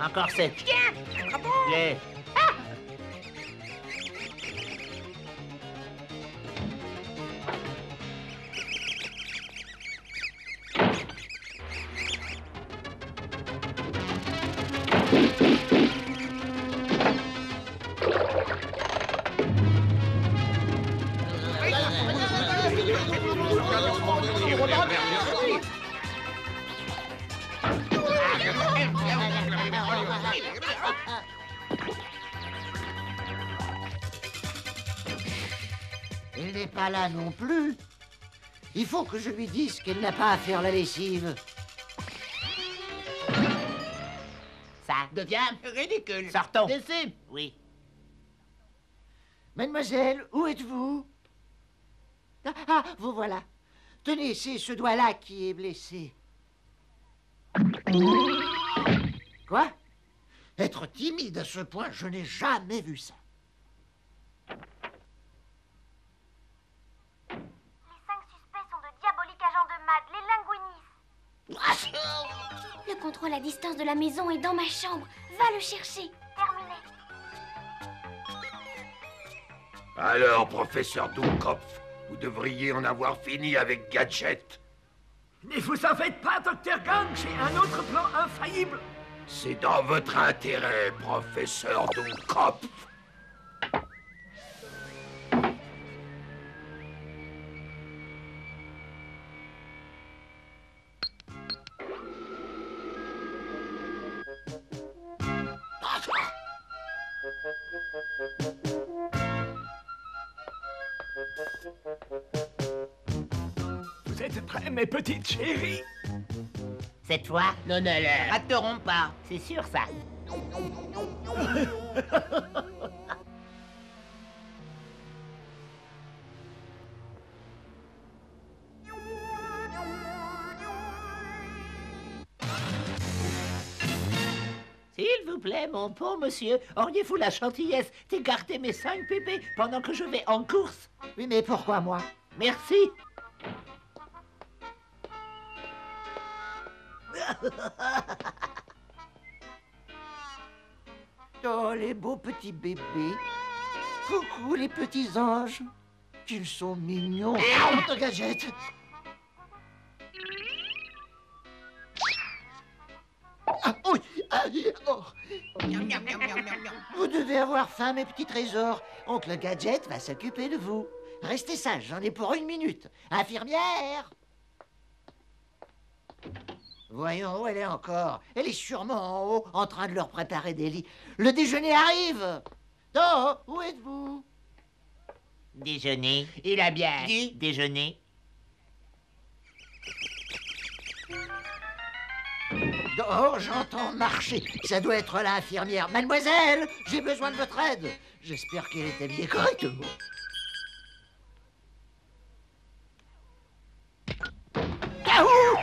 Encore 7. Tiens, Les. Elle n'est pas là non plus. Il faut que je lui dise qu'elle n'a pas à faire la lessive. Ça devient ridicule. Sortons. Laissez. Oui. Mademoiselle, où êtes-vous? Ah, vous voilà. Tenez, c'est ce doigt-là qui est blessé. Quoi? Être timide à ce point, je n'ai jamais vu ça. Les 5 suspects sont de diaboliques agents de MAD, les linguinistes. Le contrôle à distance de la maison est dans ma chambre. Va le chercher. Terminé. Alors, professeur Doomkopf, vous devriez en avoir fini avec Gadget. Ne vous en faites pas, Dr. Gang, j'ai un autre plan infaillible. C'est dans votre intérêt, professeur Doomkopf. Vous êtes prêts, mes petites chéries? Cette fois, non, ne le raterons pas. C'est sûr, ça. S'il vous plaît, mon pauvre monsieur, auriez-vous la gentillesse d'écarter mes 5 pépés pendant que je vais en course? Oui, mais pourquoi moi? Merci. Oh, les beaux petits bébés. Coucou, les petits anges. Qu'ils sont mignons. Honte, Gadget. Ah, oui. Ah, oh. Vous devez avoir faim, mes petits trésors. Oncle Gadget va s'occuper de vous. Restez sages, j'en ai pour 1 minute. Infirmière! Voyons, où elle est encore? Elle est sûrement en haut, en train de leur préparer des lits. Le déjeuner arrive! Oh, où êtes-vous? Déjeuner. Il a bien dit déjeuner. Dehors, j'entends marcher. Ça doit être l'infirmière. Mademoiselle, j'ai besoin de votre aide. J'espère qu'elle est habillée correctement. Ahou!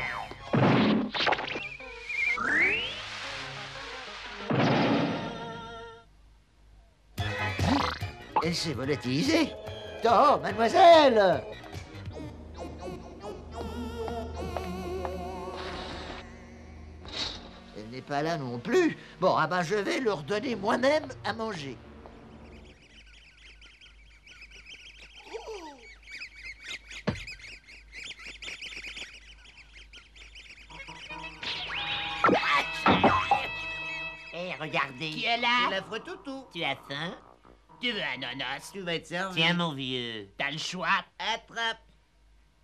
Elle s'est volatilisée. Oh, mademoiselle! Elle n'est pas là non plus. Bon, ah ben je vais leur donner moi-même à manger. Hé, regardez. Qui est là? C'est l'affreux toutou. Tu as faim? Tu veux un ananas? Tu vas être servi. Tiens, mon vieux. T'as le choix. Attrape.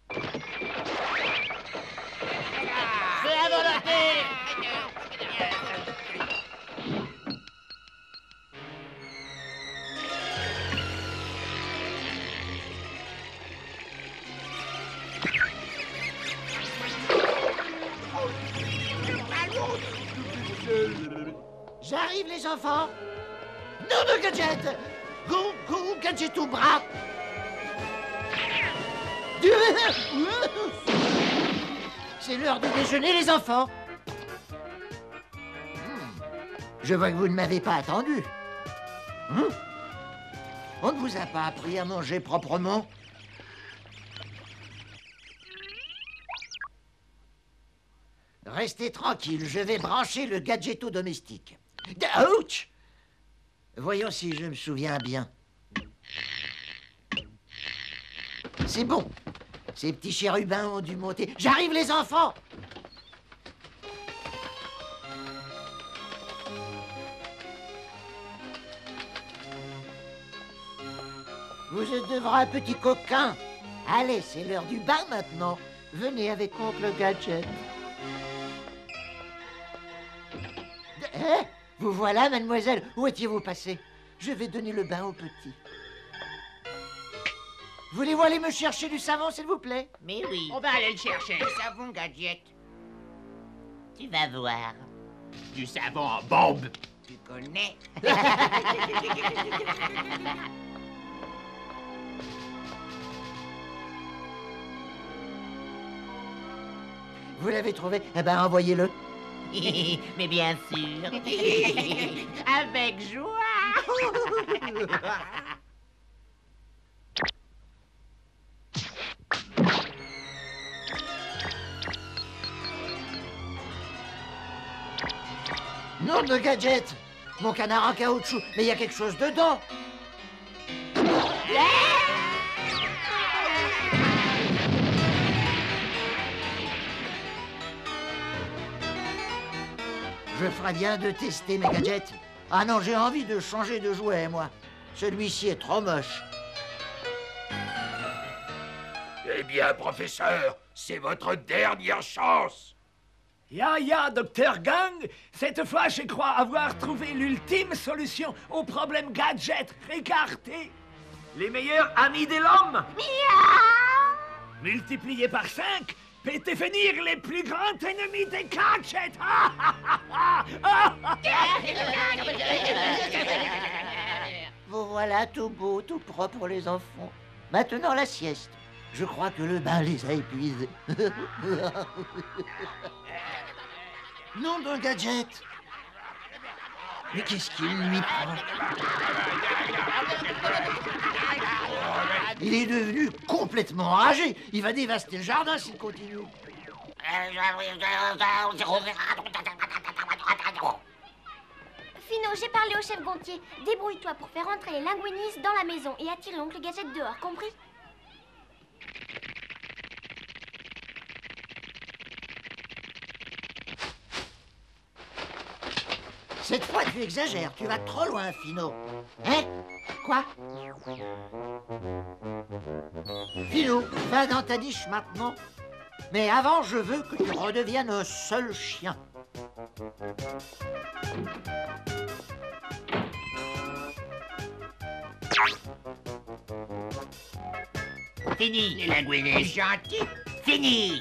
Fais à volonté. J'arrive, les enfants. Non de Gadget. Go, go, Gadget au bras. C'est l'heure de déjeuner, les enfants. Je vois que vous ne m'avez pas attendu. On ne vous a pas appris à manger proprement? Restez tranquille, je vais brancher le gadgeto domestique. Ouch! Voyons si je me souviens bien. C'est bon. Ces petits chérubins ont dû monter. J'arrive, les enfants! Vous êtes de vrais petits coquins. Allez, c'est l'heure du bain maintenant. Venez avec oncle Gadget. Vous voilà, mademoiselle. Où étiez-vous passé? Je vais donner le bain aux petits. Voulez-vous aller me chercher du savon, s'il vous plaît? Mais oui. On va aller le chercher. Du savon, Gadget. Tu vas voir. Du savon en bombe. Tu connais. Vous l'avez trouvé? Eh ben, envoyez-le. Mais bien sûr. Avec joie. Nom de Gadget! Mon canard en caoutchouc, mais il y a quelque chose dedans! Je ferais bien de tester mes gadgets. Ah non, j'ai envie de changer de jouet, moi. Celui-ci est trop moche. Eh bien, professeur, c'est votre dernière chance. Ya, Dr. Gang, cette fois, je crois avoir trouvé l'ultime solution au problème gadget. Regardez, les meilleurs amis de l'homme. Multiplié par 5, peut devenir les plus grands ennemis des gadgets. Vous voilà tout beau, tout propre, les enfants. Maintenant, la sieste. Je crois que le bain les a épuisés. Nom d'un gadget. Mais qu'est-ce qu'il lui prend? Il est devenu complètement enragé. Il va dévaster le jardin s'il continue. Fino, j'ai parlé au chef Gontier. Débrouille-toi pour faire entrer les linguinistes dans la maison et attirer l'oncle Gadget dehors, compris? Cette fois, tu exagères. Tu vas trop loin, Fino. Hein? Quoi? Fino, va dans ta niche maintenant. Mais avant, je veux que tu redeviennes un seul chien. Fini, les linguinistes. Gentil. Fini.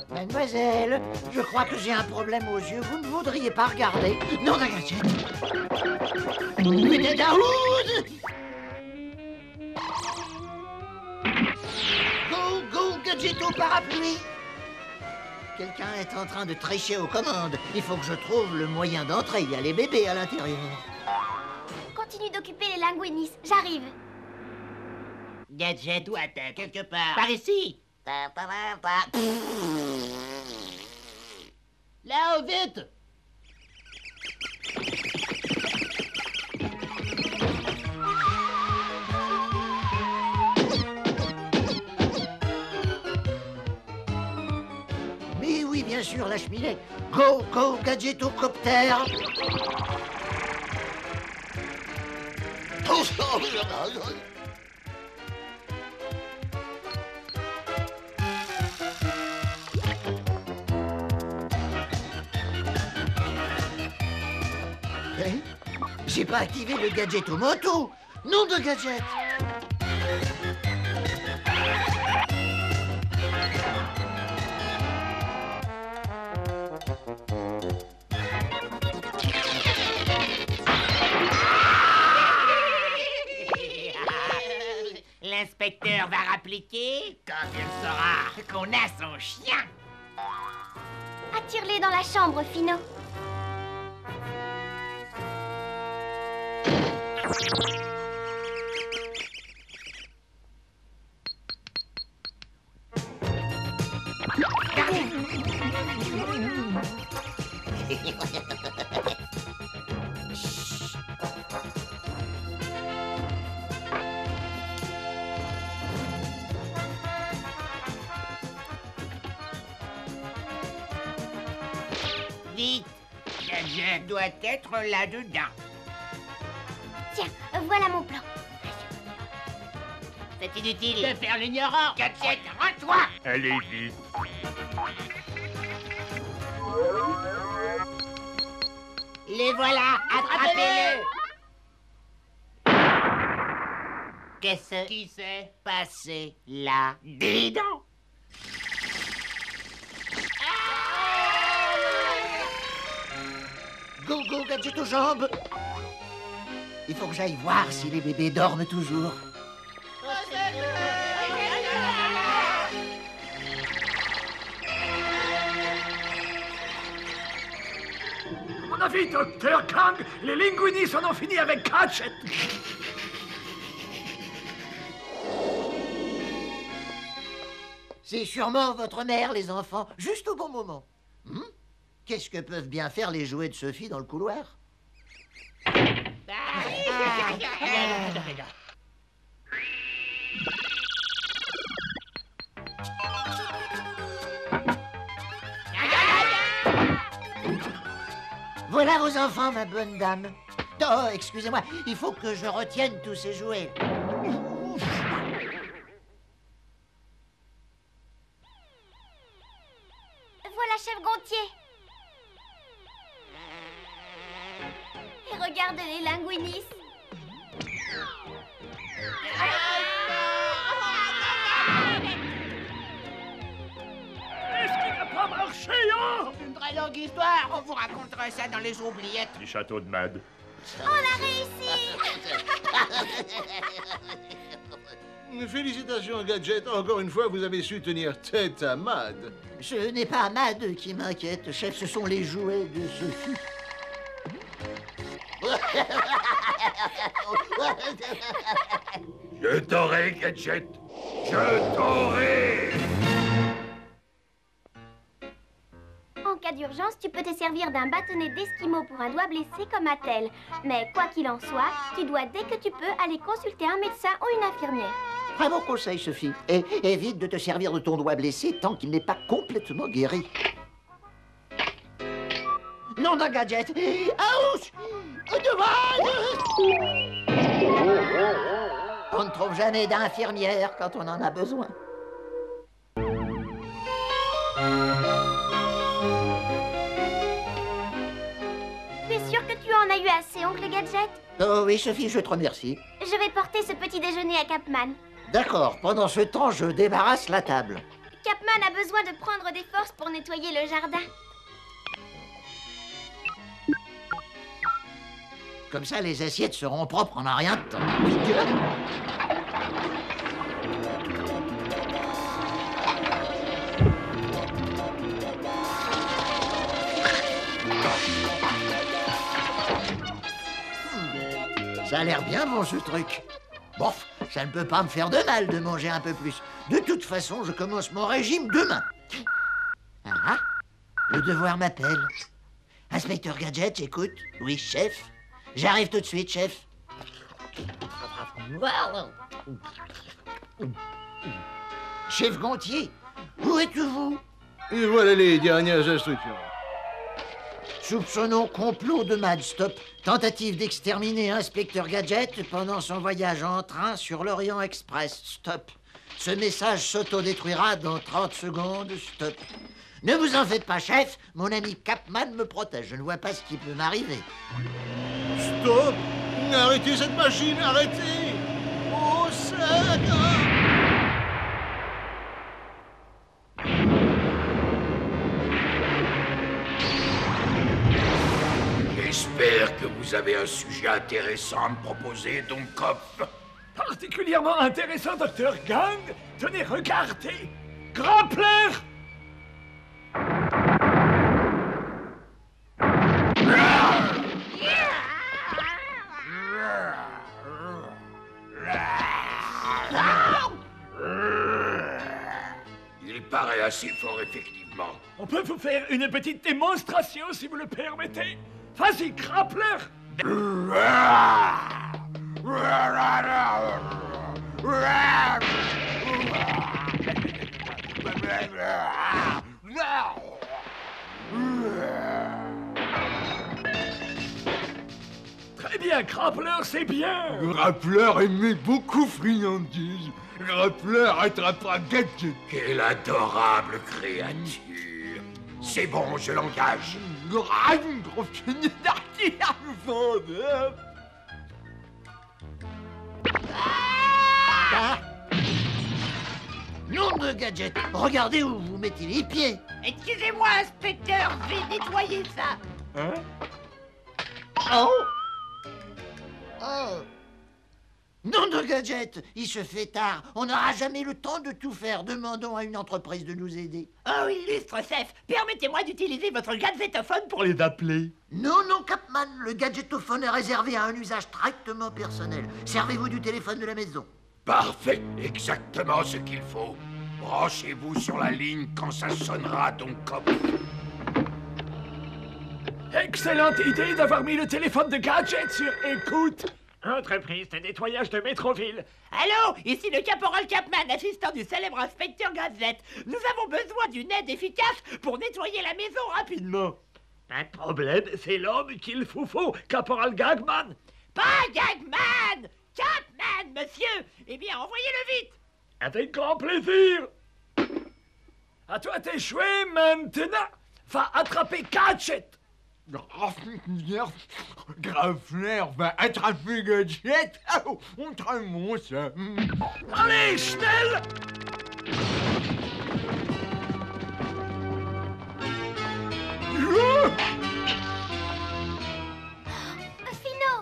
Mademoiselle, je crois que j'ai un problème aux yeux. Vous ne voudriez pas regarder? Non, d'un gadget. Une Daoud! Go, gadget au parapluie! Quelqu'un est en train de tricher aux commandes. Il faut que je trouve le moyen d'entrer. Il y a les bébés à l'intérieur. Continue d'occuper les linguinistes, j'arrive. Gadget doit être quelque part. Par ici. Là-haut, vite! Mais oui, bien sûr, la cheminée. Go, gadgetocoptère. J'ai pas activé le gadget au moto. Nom de gadget. L'inspecteur va rappliquer quand il saura qu'on a son chien. Attire-les dans la chambre, Fino. Vite, Gadget doit être là-dedans. Tiens, voilà mon plan. C'est inutile de faire l'ignorant. Gadget, rends-toi. Allez vite. Les voilà, attrapez-le. Qu'est-ce qui s'est passé là? Dis donc. Go, go, Gadget aux jambes. Il faut que j'aille voir si les bébés dorment toujours. À mon avis, Dr. Gang, les linguinis en ont fini avec Gadget. C'est sûrement votre mère, les enfants, juste au bon moment. Qu'est-ce que peuvent bien faire les jouets de Sophie dans le couloir? Voilà vos enfants, ma bonne dame. Oh, excusez-moi, il faut que je retienne tous ces jouets. Voilà, chef Gontier. Et regardez les linguinis. Est-ce qu'il n'a pas marché, hein? C'est une très longue histoire. On vous racontera ça dans les oubliettes. Du château de Mad. On l'a réussi. Félicitations, Gadget. Encore une fois, vous avez su tenir tête à Mad. Ce n'est pas Mad qui m'inquiète, chef, ce sont les jouets de Sophie. Je t'aurai, Gadget. Je t'aurai. En cas d'urgence, tu peux te servir d'un bâtonnet d'esquimau pour un doigt blessé comme Attel. Mais quoi qu'il en soit, tu dois dès que tu peux aller consulter un médecin ou une infirmière. Très bon conseil, Sophie. Et évite de te servir de ton doigt blessé tant qu'il n'est pas complètement guéri. Non, non, Gadget. Ouch! On ne trouve jamais d'infirmière quand on en a besoin. Tu es sûr que tu en as eu assez, oncle Gadget? Oh oui, Sophie, je te remercie. Je vais porter ce petit déjeuner à Capman. D'accord, pendant ce temps, je débarrasse la table. Capman a besoin de prendre des forces pour nettoyer le jardin. Comme ça, les assiettes seront propres en un rien de temps. Ça a l'air bien bon, ce truc. Bof, ça ne peut pas me faire de mal de manger un peu plus. De toute façon, je commence mon régime demain. Ah, le devoir m'appelle. Inspecteur Gadget, j'écoute. Oui, chef. J'arrive tout de suite, chef. Chef Gontier, où êtes-vous? Et voilà les dernières instructions. Soupçonnons complot de Mad Stop. Tentative d'exterminer Inspecteur Gadget pendant son voyage en train sur l'Orient Express. Stop. Ce message s'autodétruira dans 30 secondes. Stop. Ne vous en faites pas, chef. Mon ami Capman me protège. Je ne vois pas ce qui peut m'arriver. Stop! Arrêtez cette machine, arrêtez! Oh, ça! J'espère que vous avez un sujet intéressant à me proposer, donc Kopf. Particulièrement intéressant, Dr. Gang. Tenez, regardez. Grappler! Il paraît assez fort, effectivement. On peut vous faire une petite démonstration, si vous le permettez. Vas-y, Grappler! Très bien, Grappler, c'est bien! Grappler aimait beaucoup friandises. Grappler attrapera Gadget. Quelle adorable créature. C'est bon, je l'engage. Nom de gadget, regardez où vous mettez les pieds. Excusez-moi, inspecteur, je vais nettoyer ça. Hein? Oh! Oh! Nom de gadget, il se fait tard. On n'aura jamais le temps de tout faire. Demandons à une entreprise de nous aider. Oh, illustre chef, permettez-moi d'utiliser votre gadgetophone pour les appeler. Non, non, Capman, le gadgetophone est réservé à un usage strictement personnel. Servez-vous du téléphone de la maison. Parfait, exactement ce qu'il faut. Branchez-vous sur la ligne quand ça sonnera, Domcop. Excellente idée d'avoir mis le téléphone de Gadget sur écoute. Entreprise de nettoyage de Métroville. Allô, ici le caporal Capman, assistant du célèbre inspecteur Gadget. Nous avons besoin d'une aide efficace pour nettoyer la maison rapidement. Pas de problème, c'est l'homme qu'il vous faut, caporal Gagman. Pas Gagman! Capman, monsieur! Eh bien, envoyez-le vite! Avec grand plaisir. À toi d'échouer maintenant. Va attraper Gadget. Grafler va attraper Gadget. Oh, on très bon ça. Allez, schnell. Fino,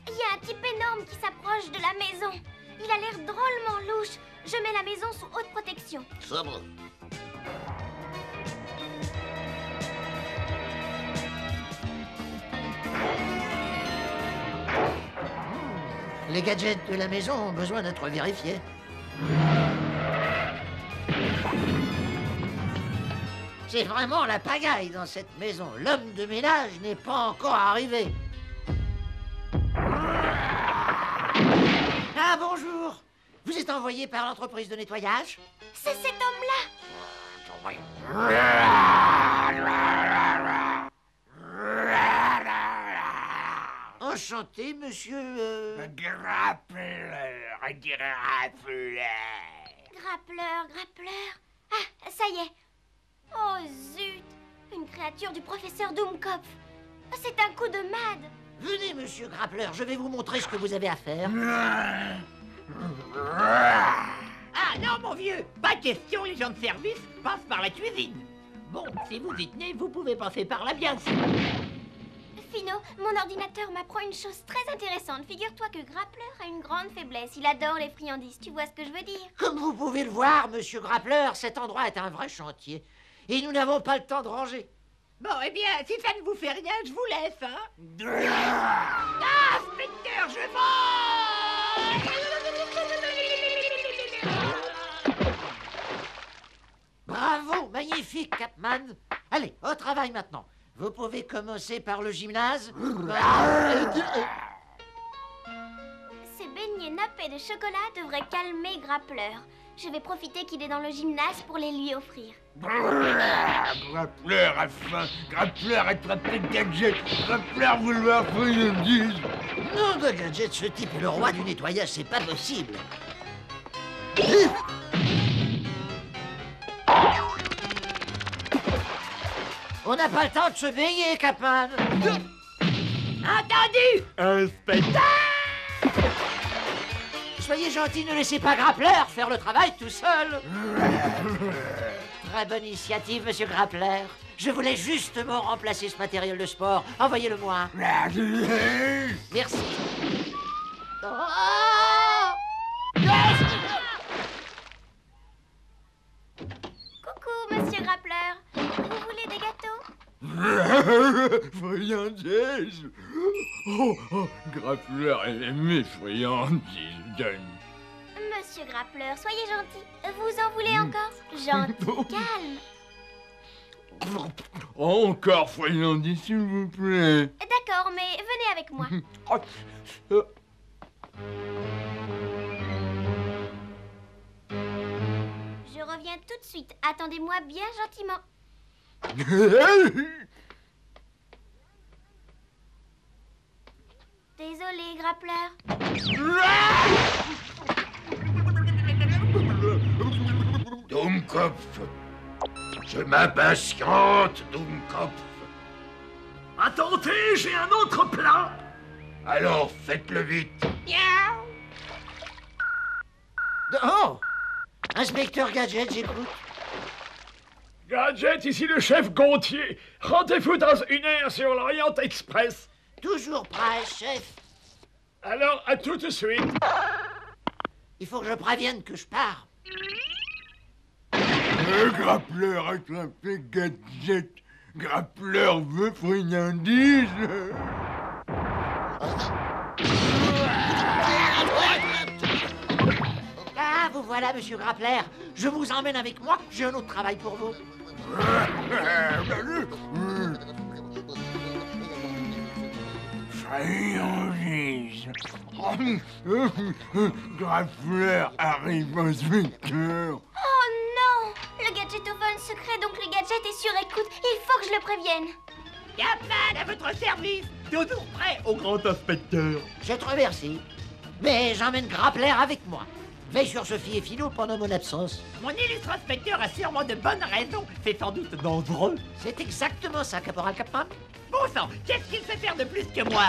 il y a un type énorme qui s'approche de la maison. Il a l'air drôlement louche. Je mets la maison sous haute protection. Sobre. Les gadgets de la maison ont besoin d'être vérifiés. C'est vraiment la pagaille dans cette maison. L'homme de ménage n'est pas encore arrivé. Ah, bonjour. Vous êtes envoyé par l'entreprise de nettoyage? C'est cet homme-là. Enchanté, monsieur... Grappleur. Grappleur. Ah, ça y est. Oh zut. Une créature du professeur Doomkopf. C'est un coup de mad. Venez, monsieur Grappleur, je vais vous montrer ce que vous avez à faire. Ah non, mon vieux, pas question, les gens de service passent par la cuisine. Bon, si vous y tenez, vous pouvez passer par là, bien sûr. Fino, mon ordinateur m'apprend une chose très intéressante. Figure-toi que Grappleur a une grande faiblesse. Il adore les friandises. Tu vois ce que je veux dire? Comme vous pouvez le voir, monsieur Grappleur, cet endroit est un vrai chantier. Et nous n'avons pas le temps de ranger. Bon, eh bien, si ça ne vous fait rien, je vous laisse, hein. Ah, inspecteur, je vends. Bravo, magnifique, Capman. Allez, au travail maintenant. Vous pouvez commencer par le gymnase. Ces beignets nappés de chocolat devraient calmer Grappleur. Je vais profiter qu'il est dans le gymnase pour les lui offrir. Grappleur a faim. Grappleur a attrapé Gadget. Grappleur vouloir friandise. Non, de Gadget, ce type est le roi du nettoyage, c'est pas possible. On n'a pas le temps de se baigner, Capman. Entendu. Inspecteur. Soyez gentil, ne laissez pas Grappleur faire le travail tout seul. Très bonne initiative, monsieur Grappleur. Je voulais justement remplacer ce matériel de sport. Envoyez-le-moi. Merci. Oh! Coucou, monsieur Grappleur. Vous voulez des gâteaux? Friandise. Oh, Grappleur aime mes friandises. Monsieur Grappleur, soyez gentil. Vous en voulez encore? Gentil, calme. Encore friandise, s'il vous plaît. D'accord, mais venez avec moi. Je reviens tout de suite. Attendez-moi bien gentiment. Désolé, Grappleur. Domkopf, Je m'impatiente, Doomkopf. Attendez, j'ai un autre plan. Alors, faites-le vite. Oh! Inspecteur Gadget, j'écoute. Gadget, ici le chef Gontier. Rendez-vous dans 1 heure sur l'Orient Express. Toujours prêt, chef. Alors, à tout de suite. Il faut que je prévienne que je pars. Grappleur attrapé Gadget. Grappleur veut friandise. Ah, vous voilà, monsieur Grappler. Je vous emmène avec moi. J'ai un autre travail pour vous. Friandise. Grappleur arrive, inspecteur. Oh non! Le gadgetophone secret d'oncle Gadget est sur écoute. Il faut que je le prévienne. Yapman, à votre service. Toujours prêt au grand inspecteur. Je te remercie. Mais j'emmène Grappler avec moi. Veille sur Sophie et Philo pendant mon absence. Mon illustre inspecteur a sûrement de bonnes raisons. C'est sans doute dangereux. C'est exactement ça, Caporal Capman. Bon sang, qu'est-ce qu'il sait faire de plus que moi?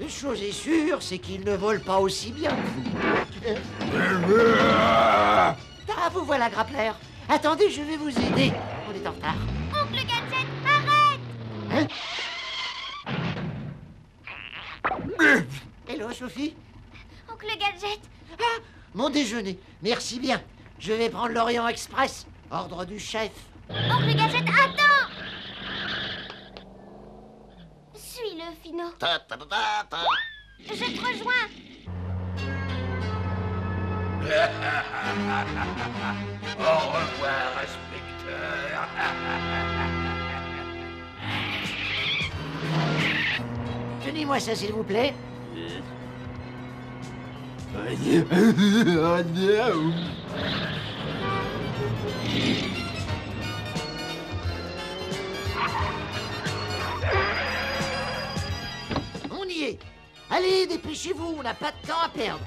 Une chose est sûre, c'est qu'il ne vole pas aussi bien que vous. Ah, vous voilà, Grappler. Attendez, je vais vous aider. On est en retard. Oncle Gadget, arrête! Hein? Hello, Sophie. Oncle Gadget. Ah, mon déjeuner. Merci bien. Je vais prendre l'Orient Express. Ordre du chef. Oncle Gadget, attends! Suis-le, Fino. Je te rejoins. Au revoir, inspecteur. Tenez-moi ça, s'il vous plaît. On y est. Allez, dépêchez-vous, on n'a pas de temps à perdre.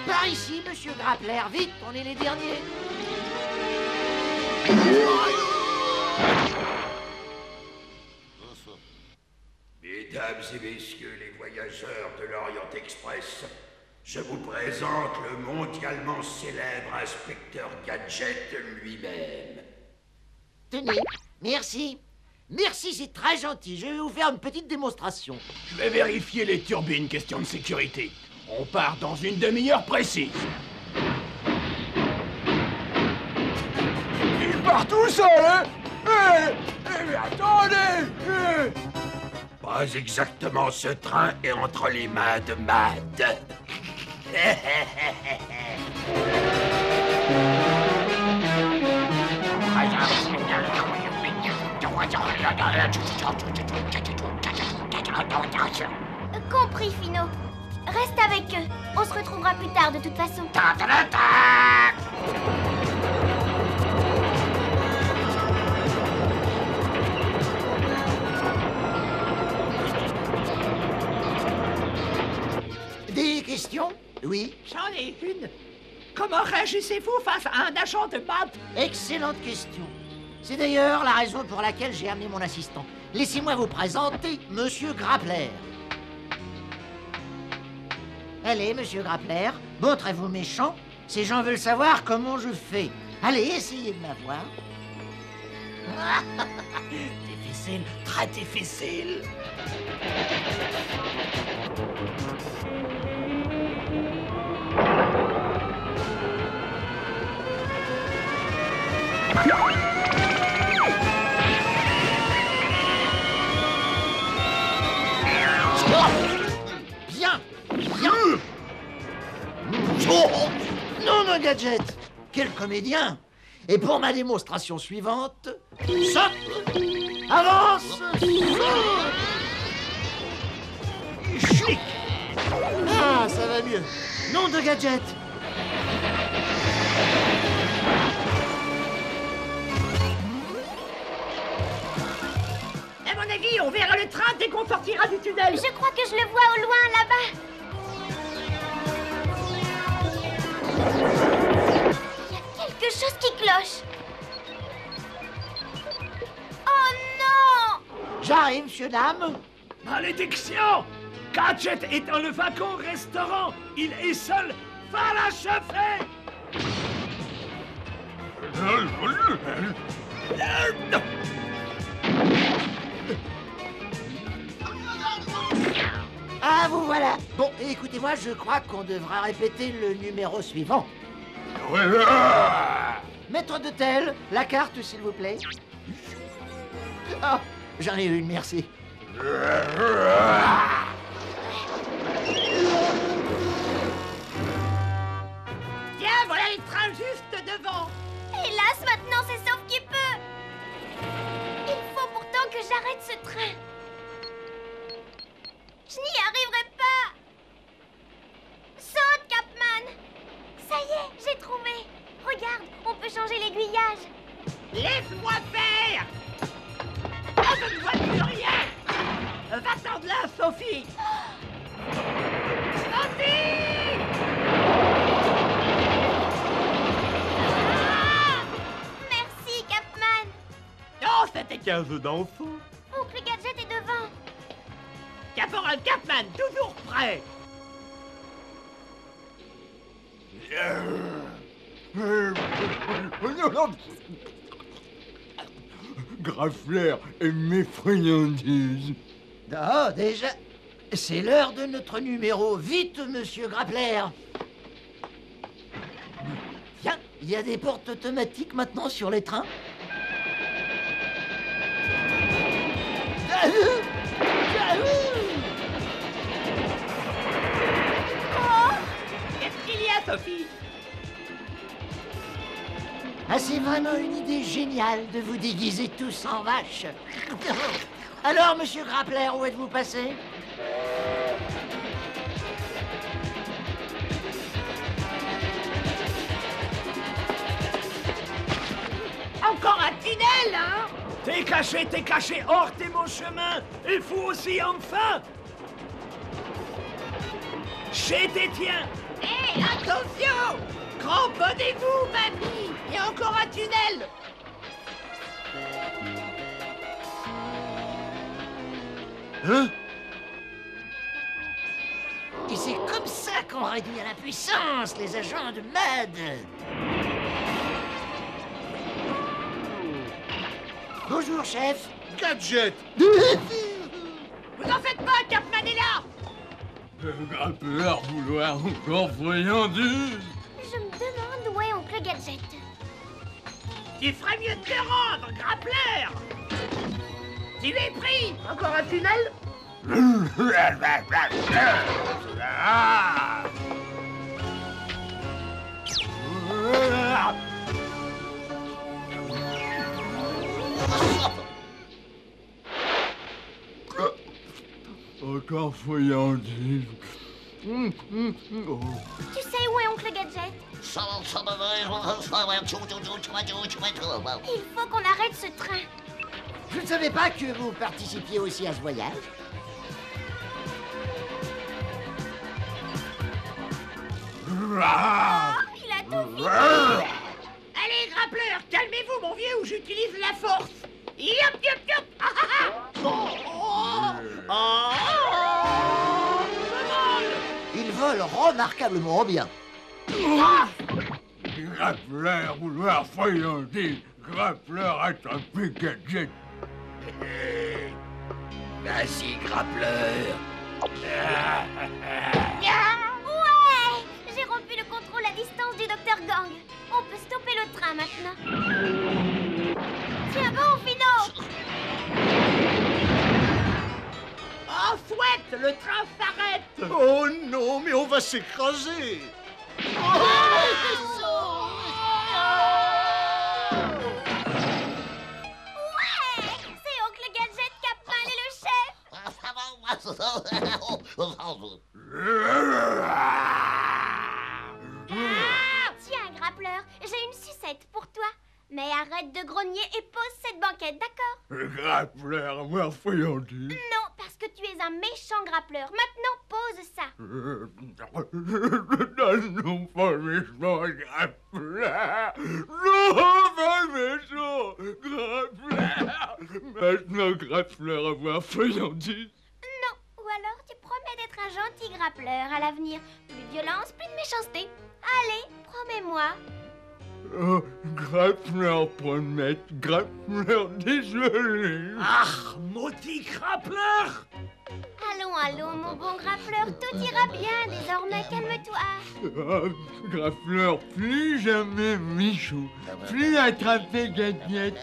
Par ici, monsieur Grappler, vite, on est les derniers. Mesdames et messieurs les voyageurs de l'Orient Express, je vous présente le mondialement célèbre inspecteur Gadget lui-même. Tenez, merci. Merci, c'est très gentil. Je vais vous faire une petite démonstration. Je vais vérifier les turbines, question de sécurité. On part dans une demi-heure précise. Il part tout seul, hein? Mais attendez! Pas exactement, ce train est entre les mains de Mad. Compris, Fino. Reste avec eux. On se retrouvera plus tard de toute façon. Des questions? Oui. J'en ai une. Comment réagissez-vous face à un agent de MAD? Excellente question. C'est d'ailleurs la raison pour laquelle j'ai amené mon assistant. Laissez-moi vous présenter Monsieur Grappler. Allez, Monsieur Grappler, montrez-vous méchant. Ces gens veulent savoir comment je fais. Allez, essayez de m'avoir. Difficile, très difficile. Bien, bien. Non, non, Gadget. Quel comédien. Et pour ma démonstration suivante, saute, avance, saute. Chut. Ah, ça va mieux. Nom de Gadget. À mon Peggy, on verra le train dès qu'on sortira du tunnel. Je crois que je le vois au loin, là-bas. Il y a quelque chose qui cloche. Oh non! J'arrive, monsieur, dame. Malédiction! Gadget est dans le wagon restaurant. Il est seul. Va l'achever! Ah, vous voilà. Bon, écoutez-moi, je crois qu'on devra répéter le numéro suivant. Maître d'hôtel, la carte, s'il vous plaît. Ah, j'en ai une, merci. Tiens, voilà les trains juste devant. Hélas, maintenant, c'est sauf qui peut. Il faut pourtant que j'arrête ce train. Je n'y arriverai pas. Saute, Capman. Ça y est, j'ai trouvé. Regarde, on peut changer l'aiguillage. Laisse-moi faire. Oh, je ne vois plus rien. Va-t'en de là, Sophie. Sophie! Merci, Capman. Non, c'était qu'un jeu d'enfant. Oncle Gadget est devant. Caporal Capman, toujours prêt. Graffler et mes friandises. Oh, déjà, c'est l'heure de notre numéro. Vite, monsieur Grappler. Tiens, il y a des portes automatiques maintenant sur les trains. Qu'est-ce qu'il y a, Sophie? Ah, c'est vraiment une idée géniale de vous déguiser tous en vache. Alors, monsieur Grappler, où êtes-vous passé? Encore un tunnel, hein? T'es caché, hors de mon chemin. Il faut aussi enfin. Chez Détien. Hé, attention! Cramponnez-vous, mamie! Il y a encore un tunnel! Hein? Et c'est comme ça qu'on réduit à la puissance les agents de MAD. Bonjour, chef. Gadget! Vous en faites pas, Capman est là! Grappler vouloir encore friandises. Je me demande où est Oncle Gadget. Tu ferais mieux de te rendre, Grappler! Tu es pris! Encore un tunnel? Encore friandises. Tu sais où est Oncle Gadget? Il faut qu'on arrête ce train. Je ne savais pas que vous participiez aussi à ce voyage. Oh, il a tout fini. Allez, Grappler, calmez-vous, mon vieux, ou j'utilise la force! Yop, yop, yop! Ah, ah, ah. Oh, oh, oh, Il vole remarquablement bien. Grappler vouloir friandises. Grappler est un petit gadget. Merci, Grappler. Ouais! J'ai rompu le contrôle à distance du Dr Gang. On peut stopper le train maintenant. Tiens bon, Fido! oh, souhaite, le train s'arrête! Oh non, mais on va s'écraser! Ouais! C'est Oncle Gadget, Capman et le chef! Tiens, Grappler, j'ai une sucette pour toi. Mais arrête de grogner et pose cette banquette, d'accord? Le grappleur, moi, friandise. Non, parce que tu es un méchant grappleur. Maintenant, pose ça. Non, pas méchant, grappleur. Non, pas méchant, grappleur. Maintenant, grappleur, moi, friandise. Non, ou alors tu promets d'être un gentil grappleur à l'avenir. Plus de violence, plus de méchanceté. Allez, promets-moi. Oh, grappleur, promette, grappleur, désolé. Ah, maudit grappleur! Allons, mon bon grappleur, tout ira bien désormais, calme-toi. Oh, grappleur, plus jamais méchant, plus attraper Gadget,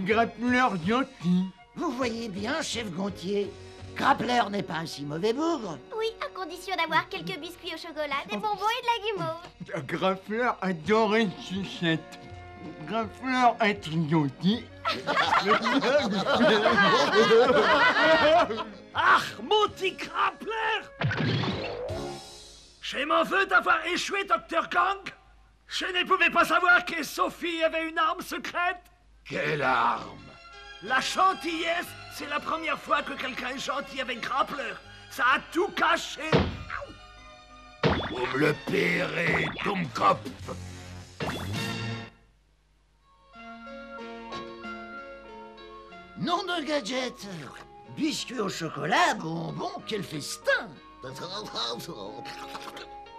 grappleur gentil. Vous voyez bien, chef Gontier, grappleur n'est pas un si mauvais bougre. Oui, à condition d'avoir quelques biscuits au chocolat, des bonbons et de la guimauve. Grappleur adorait une sucette. Grappleur est gentil. Ah, maudit grappleur! Je m'en veux d'avoir échoué, Dr. Gang. Je ne pouvais pas savoir que Sophie avait une arme secrète. Quelle arme? La gentillesse, c'est la première fois que quelqu'un est gentil avec grappleur. Ça a tout caché. Vous me le paierez, Dummkopf. Nom de Gadget. Biscuits au chocolat, bonbons, quel festin.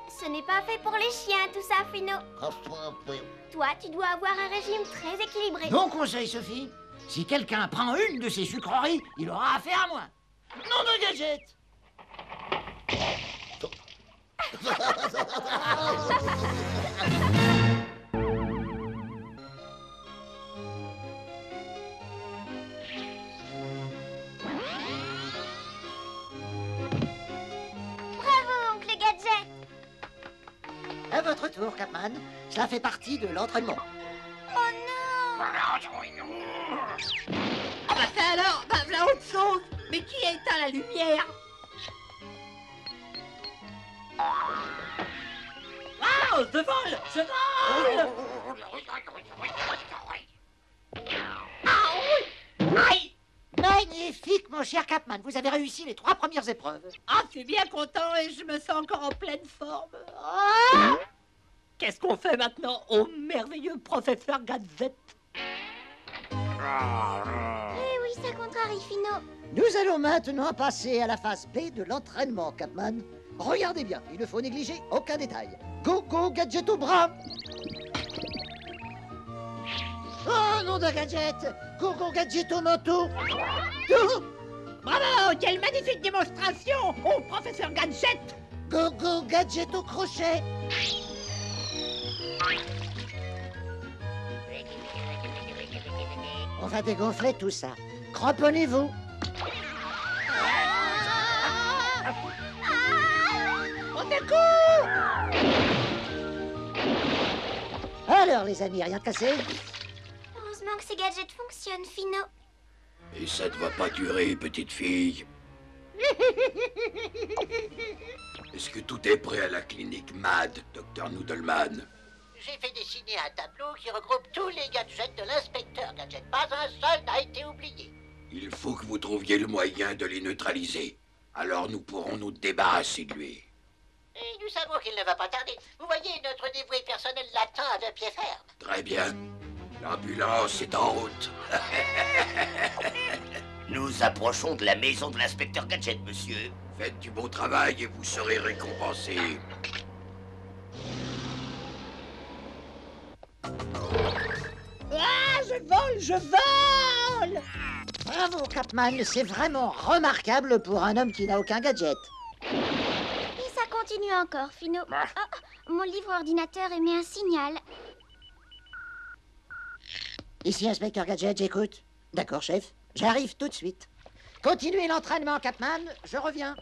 Ce n'est pas fait pour les chiens, tout ça, Fino. Toi, tu dois avoir un régime très équilibré. Bon conseil, Sophie. Si quelqu'un prend une de ces sucreries, il aura affaire à moi. Nom de Gadget. Bravo, oncle Gadget. À votre tour, Capman. Cela fait partie de l'entraînement. Oh non! Ah bah ça alors, bah voilà autre chose. Mais qui a éteint la lumière? Wow, je vole! Je vole! Ah oui! Aïe! Magnifique, mon cher Capman. Vous avez réussi les 3 premières épreuves. Ah, je suis bien content et je me sens encore en pleine forme. Ah! Qu'est-ce qu'on fait maintenant au merveilleux professeur Gadget? Eh oui, ça contrarie, Fino. Nous allons maintenant passer à la phase B de l'entraînement, Capman. Regardez bien, il ne faut négliger aucun détail. Go, go, Gadget au bras! Oh, nom de Gadget! Go, go, Gadget au manteau! Go! Bravo! Quelle magnifique démonstration! Oh, professeur Gadget! Go, go, Gadget au crochet! On va dégonfler tout ça. Cramponnez-vous. Au secours! Alors, les amis, rien de cassé? Heureusement que ces gadgets fonctionnent, Fino. Et ça ne va pas durer, petite fille. Est-ce que tout est prêt à la clinique MAD, Dr. Noodleman? J'ai fait dessiner un tableau qui regroupe tous les gadgets de l'inspecteur Gadget. Pas un seul n'a été oublié. Il faut que vous trouviez le moyen de les neutraliser. Alors nous pourrons nous débarrasser de lui. Et nous savons qu'il ne va pas tarder. Vous voyez, notre dévoué personnel l'attend à 2 pieds fermes. Très bien. L'ambulance est en route. Nous approchons de la maison de l'inspecteur Gadget, monsieur. Faites du bon travail et vous serez récompensé. Ah, je vole, je vole! Bravo, Capman, c'est vraiment remarquable pour un homme qui n'a aucun gadget. Et ça continue encore, Fino. Oh, mon livre ordinateur émet un signal. Ici, inspecteur Gadget, j'écoute. D'accord, chef. J'arrive tout de suite. Continuez l'entraînement, Capman. Je reviens.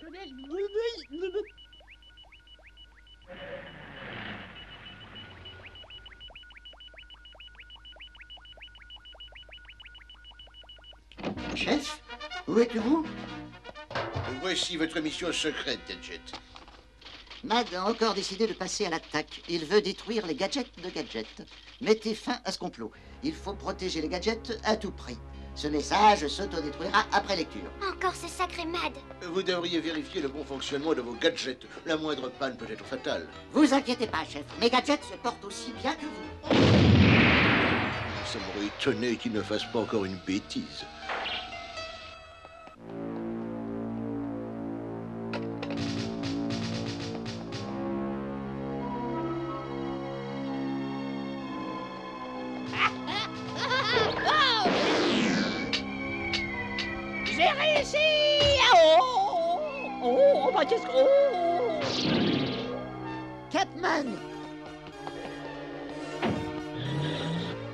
Chef, où êtes-vous? Voici votre mission secrète, Gadget. Mad a encore décidé de passer à l'attaque. Il veut détruire les gadgets de Gadget. Mettez fin à ce complot. Il faut protéger les gadgets à tout prix. Ce message s'autodétruira après lecture. Encore ce sacré Mad. Vous devriez vérifier le bon fonctionnement de vos gadgets. La moindre panne peut être fatale. Vous inquiétez pas, chef. Mes gadgets se portent aussi bien que vous. Ça m'aurait étonné qu'il ne fasse pas encore une bêtise. J'ai réussi! Oh, bah qu'est-ce que... Oh! Catman!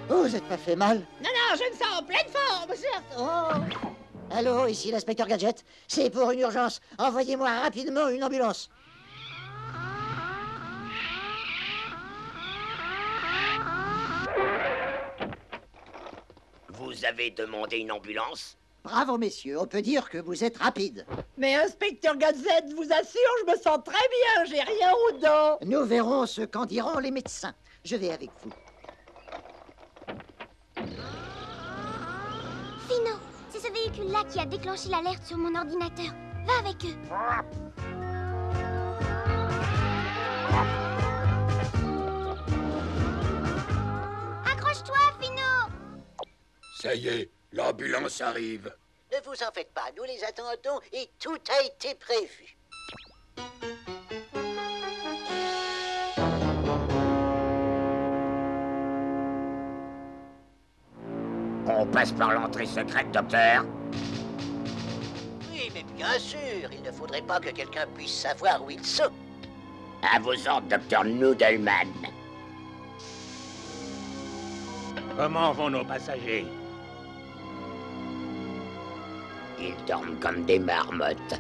Oh, vous êtes pas fait mal? Non, je me sens en pleine forme, certes! Oh! Allô, ici l'inspecteur Gadget. C'est pour une urgence. Envoyez-moi rapidement une ambulance. Vous avez demandé une ambulance? Bravo, messieurs. On peut dire que vous êtes rapides. Mais inspecteur Gadget, je vous assure, je me sens très bien. J'ai rien aux dents. Nous verrons ce qu'en diront les médecins. Je vais avec vous. Fino, c'est ce véhicule-là qui a déclenché l'alerte sur mon ordinateur. Va avec eux. Accroche-toi, Fino. Ça y est, l'ambulance arrive. Ne vous en faites pas, nous les attendons et tout a été prévu. On passe par l'entrée secrète, docteur? Oui, mais bien sûr, il ne faudrait pas que quelqu'un puisse savoir où ils sont. À vos ordres, docteur Noodleman. Comment vont nos passagers? Ils dorment comme des marmottes.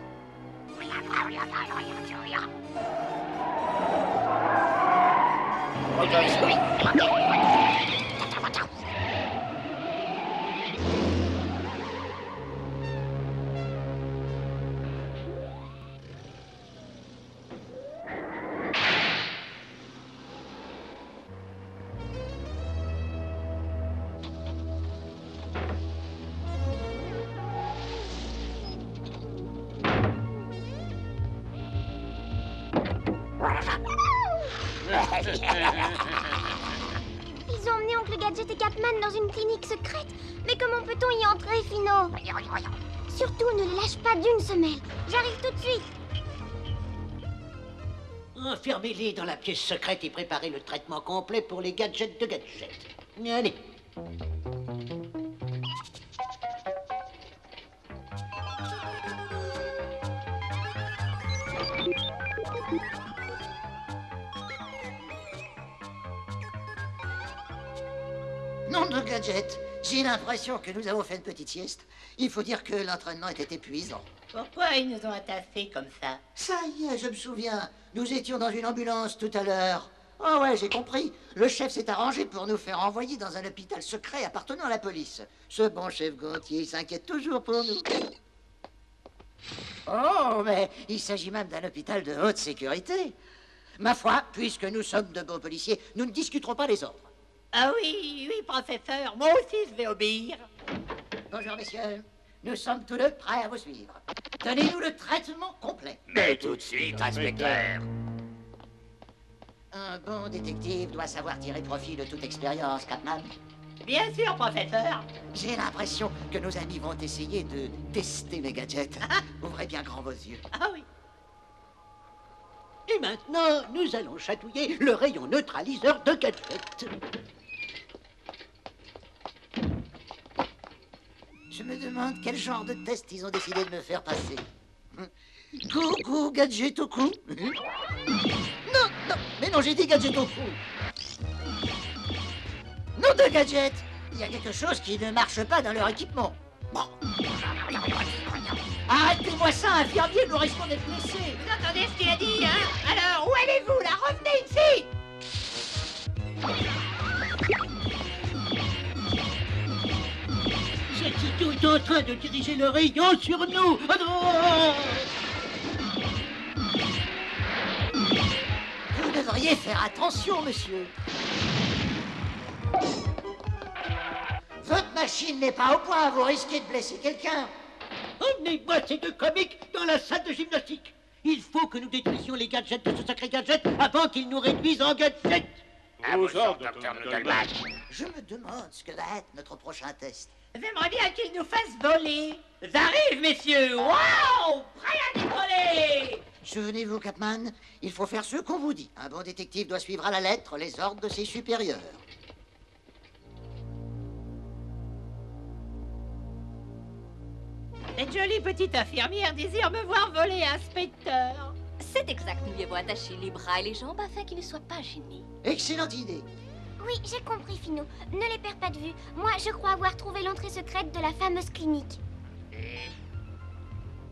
Ils ont emmené Oncle Gadget et Capman dans une clinique secrète. Mais comment peut-on y entrer, Fino? Surtout, ne les lâche pas d'une semelle. J'arrive tout de suite. Enfermez-les dans la pièce secrète et préparez le traitement complet pour les gadgets de Gadget. Allez. Nom de Gadget, j'ai l'impression que nous avons fait une petite sieste. Il faut dire que l'entraînement était épuisant. Pourquoi ils nous ont attaffés comme ça? Ça y est, je me souviens. Nous étions dans une ambulance tout à l'heure. Oh ouais, j'ai compris. Le chef s'est arrangé pour nous faire envoyer dans un hôpital secret appartenant à la police. Ce bon chef Gontier, il s'inquiète toujours pour nous. Oh, mais il s'agit même d'un hôpital de haute sécurité. Ma foi, puisque nous sommes de bons policiers, nous ne discuterons pas les ordres. Ah oui, professeur, moi aussi je vais obéir. Bonjour, messieurs. Nous sommes tous deux prêts à vous suivre. Donnez-nous le traitement complet. Mais tout de suite, inspecteur. Un bon détective doit savoir tirer profit de toute expérience, Capman. Bien sûr, professeur. J'ai l'impression que nos amis vont essayer de tester mes gadgets. Ouvrez bien grand vos yeux. Ah oui. Et maintenant, nous allons chatouiller le rayon neutraliseur de Gadget. Je me demande quel genre de test ils ont décidé de me faire passer. Coucou, Gadget au cou. Non, mais non, j'ai dit Gadget au cou. Nom de Gadget, il y a quelque chose qui ne marche pas dans leur équipement. Bon. Arrêtez-moi ça, infirmier, nous risquons d'être blessés. Vous entendez ce qu'il a dit, hein? Alors, où allez-vous, là? Revenez ici! Cette idiot est en train de diriger le rayon sur nous. Ah non! devriez faire attention, monsieur. Votre machine n'est pas au point, vous risquez de blesser quelqu'un. Emmenez-moi ces deux comiques dans la salle de gymnastique. Il faut que nous détruisions les gadgets de ce sacré gadget avant qu'ils nous réduisent en gadgets. À vos ordres, docteur Nudelman. Je me demande ce que va être notre prochain test. J'aimerais bien qu'ils nous fassent voler. J'arrive, messieurs. Waouh! Prêt à décoller! Souvenez-vous, Capman, il faut faire ce qu'on vous dit. Un bon détective doit suivre à la lettre les ordres de ses supérieurs. Cette jolie petite infirmière désire me voir voler, inspecteur. C'est exact, nous lui avons attaché les bras et les jambes afin qu'il ne soit pas gêné. Excellente idée. Oui, j'ai compris, Fino. Ne les perds pas de vue. Moi, je crois avoir trouvé l'entrée secrète de la fameuse clinique.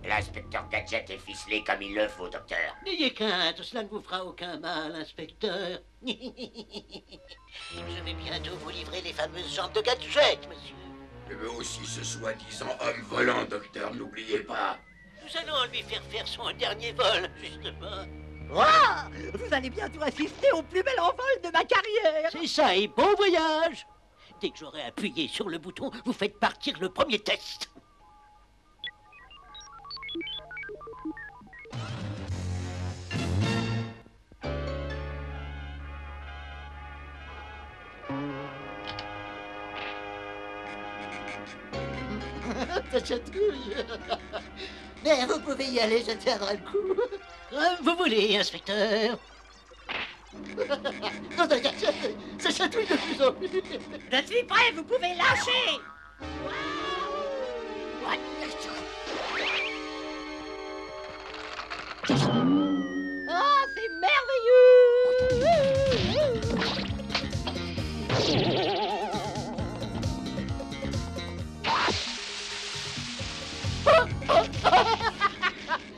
L'inspecteur Gadget est ficelé comme il le faut, docteur. N'ayez crainte, cela ne vous fera aucun mal, inspecteur. Je vais bientôt vous livrer les fameuses jambes de Gadget, monsieur. Je veux aussi ce soi-disant homme volant, docteur, n'oubliez pas. Nous allons lui faire son dernier vol, justement. Wow! Vous allez bientôt assister au plus bel envol de ma carrière. C'est ça, et bon voyage. Dès que j'aurai appuyé sur le bouton, vous faites partir le premier test. Ta chatouille. Mais vous pouvez y aller, je tiendrai le coup. Vous voulez, inspecteur? Non, ça chatouille de plus en plus. Je suis prêt, vous pouvez lâcher. Oh, c'est merveilleux.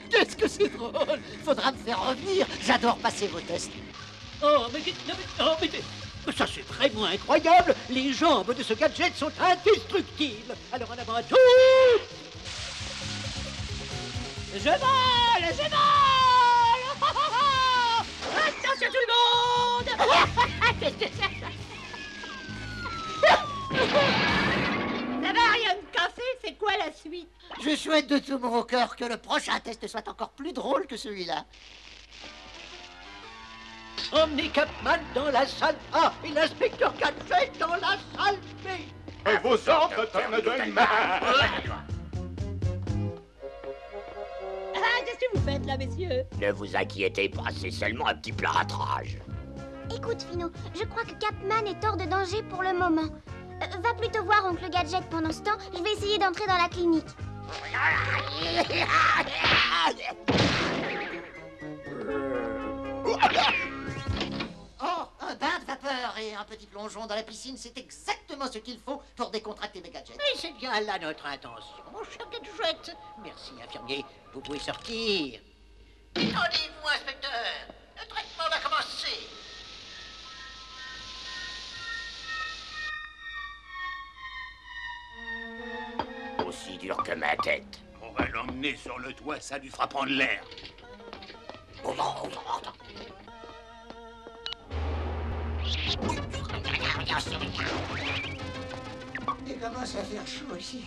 Qu'est-ce que c'est drôle! Faudra me faire revenir. J'adore passer vos tests. Oh, mais ça c'est vraiment incroyable. Les jambes de ce gadget sont indestructibles. Alors en avant à tous. Je vole! Je vole! Attention tout le monde! Ça va, rien de cassé, c'est quoi la suite? Je souhaite de tout mon cœur que le prochain test soit encore plus drôle que celui-là. Emmenez Capman dans la salle A et l'inspecteur Gadget dans la salle B. À vos ordres, docteur Nudelman. Qu'est-ce que vous faites là, messieurs? Ne vous inquiétez pas, c'est seulement un petit plâtrage. Écoute, Fino, je crois que Capman est hors de danger pour le moment. Va plutôt voir Oncle Gadget pendant ce temps. Je vais essayer d'entrer dans la clinique. Oh, un bain de vapeur et un petit plongeon dans la piscine, c'est exactement ce qu'il faut pour décontracter mes gadgets. Mais c'est bien là notre intention, mon cher Gadget. Merci, infirmier. Vous pouvez sortir. Détendez-vous, inspecteur. Le traitement va commencer. Aussi dur que ma tête. On va l'emmener sur le toit, ça lui fera prendre l'air. Il commence à faire chaud ici.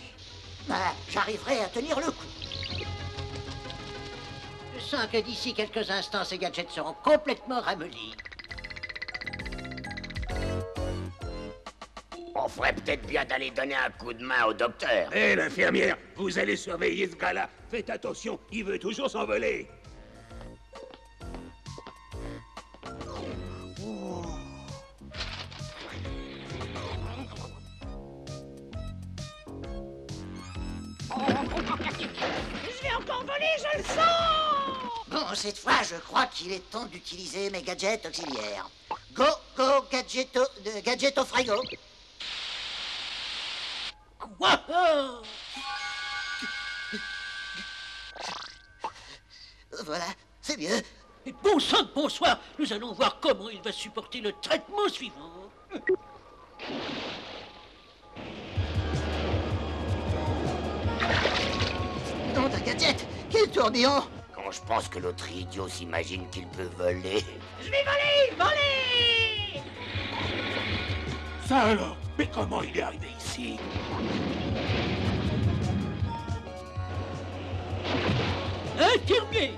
Bah, j'arriverai à tenir le coup. Je sens que d'ici quelques instants, ces gadgets seront complètement ramollis. On ferait peut-être bien d'aller donner un coup de main au docteur. Hé, l'infirmière, vous allez surveiller ce gars-là. Faites attention, il veut toujours s'envoler. Je vais encore voler, je le sens! Bon, cette fois, je crois qu'il est temps d'utiliser mes gadgets auxiliaires. Go, go, gadget au frigo. Quoi? Voilà, c'est mieux. Et bon sang de bonsoir, nous allons voir comment il va supporter le traitement suivant. Nom d'un gadget, quel tourbillon! Non, je pense que l'autre idiot s'imagine qu'il peut voler. Je vais voler. Ça alors? Mais comment il est arrivé ici? Infirmier!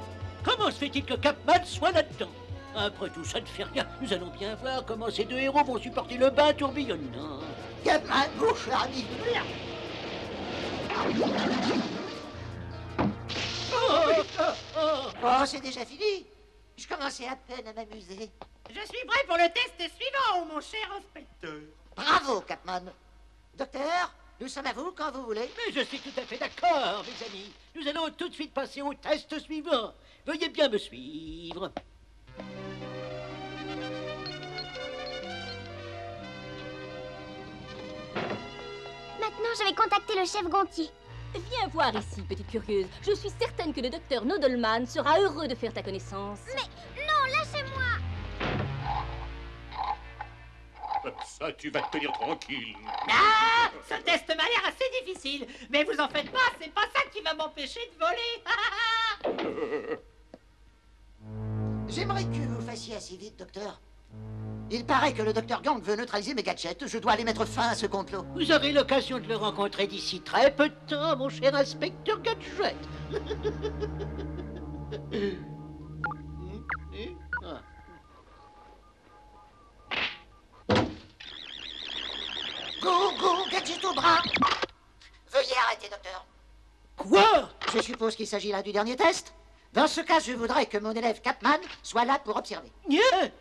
Comment se fait-il que Capman soit là-dedans? Après tout, ça ne fait rien. Nous allons bien voir comment ces deux héros vont supporter le bain tourbillonnant. Capman, mon cher ami. Oh, c'est déjà fini. Je commençais à peine à m'amuser. Je suis prêt pour le test suivant, mon cher inspecteur. Bravo, Capman. Docteur, nous sommes à vous quand vous voulez. Mais je suis tout à fait d'accord, mes amis. Nous allons tout de suite passer au test suivant. Veuillez bien me suivre. Maintenant, je vais contacter le chef Gontier. Viens voir ici, petite curieuse. Je suis certaine que le docteur Noodleman sera heureux de faire ta connaissance. Mais non, lâchez-moi! Ça, tu vas te tenir tranquille. Ah! Ce test m'a l'air assez difficile. Mais vous en faites pas, c'est pas ça qui va m'empêcher de voler. J'aimerais que vous fassiez assez vite, docteur. Il paraît que le docteur Gang veut neutraliser mes gadgets. Je dois aller mettre fin à ce complot. Vous aurez l'occasion de le rencontrer d'ici très peu de temps, mon cher inspecteur Gadget. Go, gadget au bras. Veuillez arrêter, docteur. Quoi? Je suppose qu'il s'agit là du dernier test. Dans ce cas, je voudrais que mon élève Capman soit là pour observer. Yeah.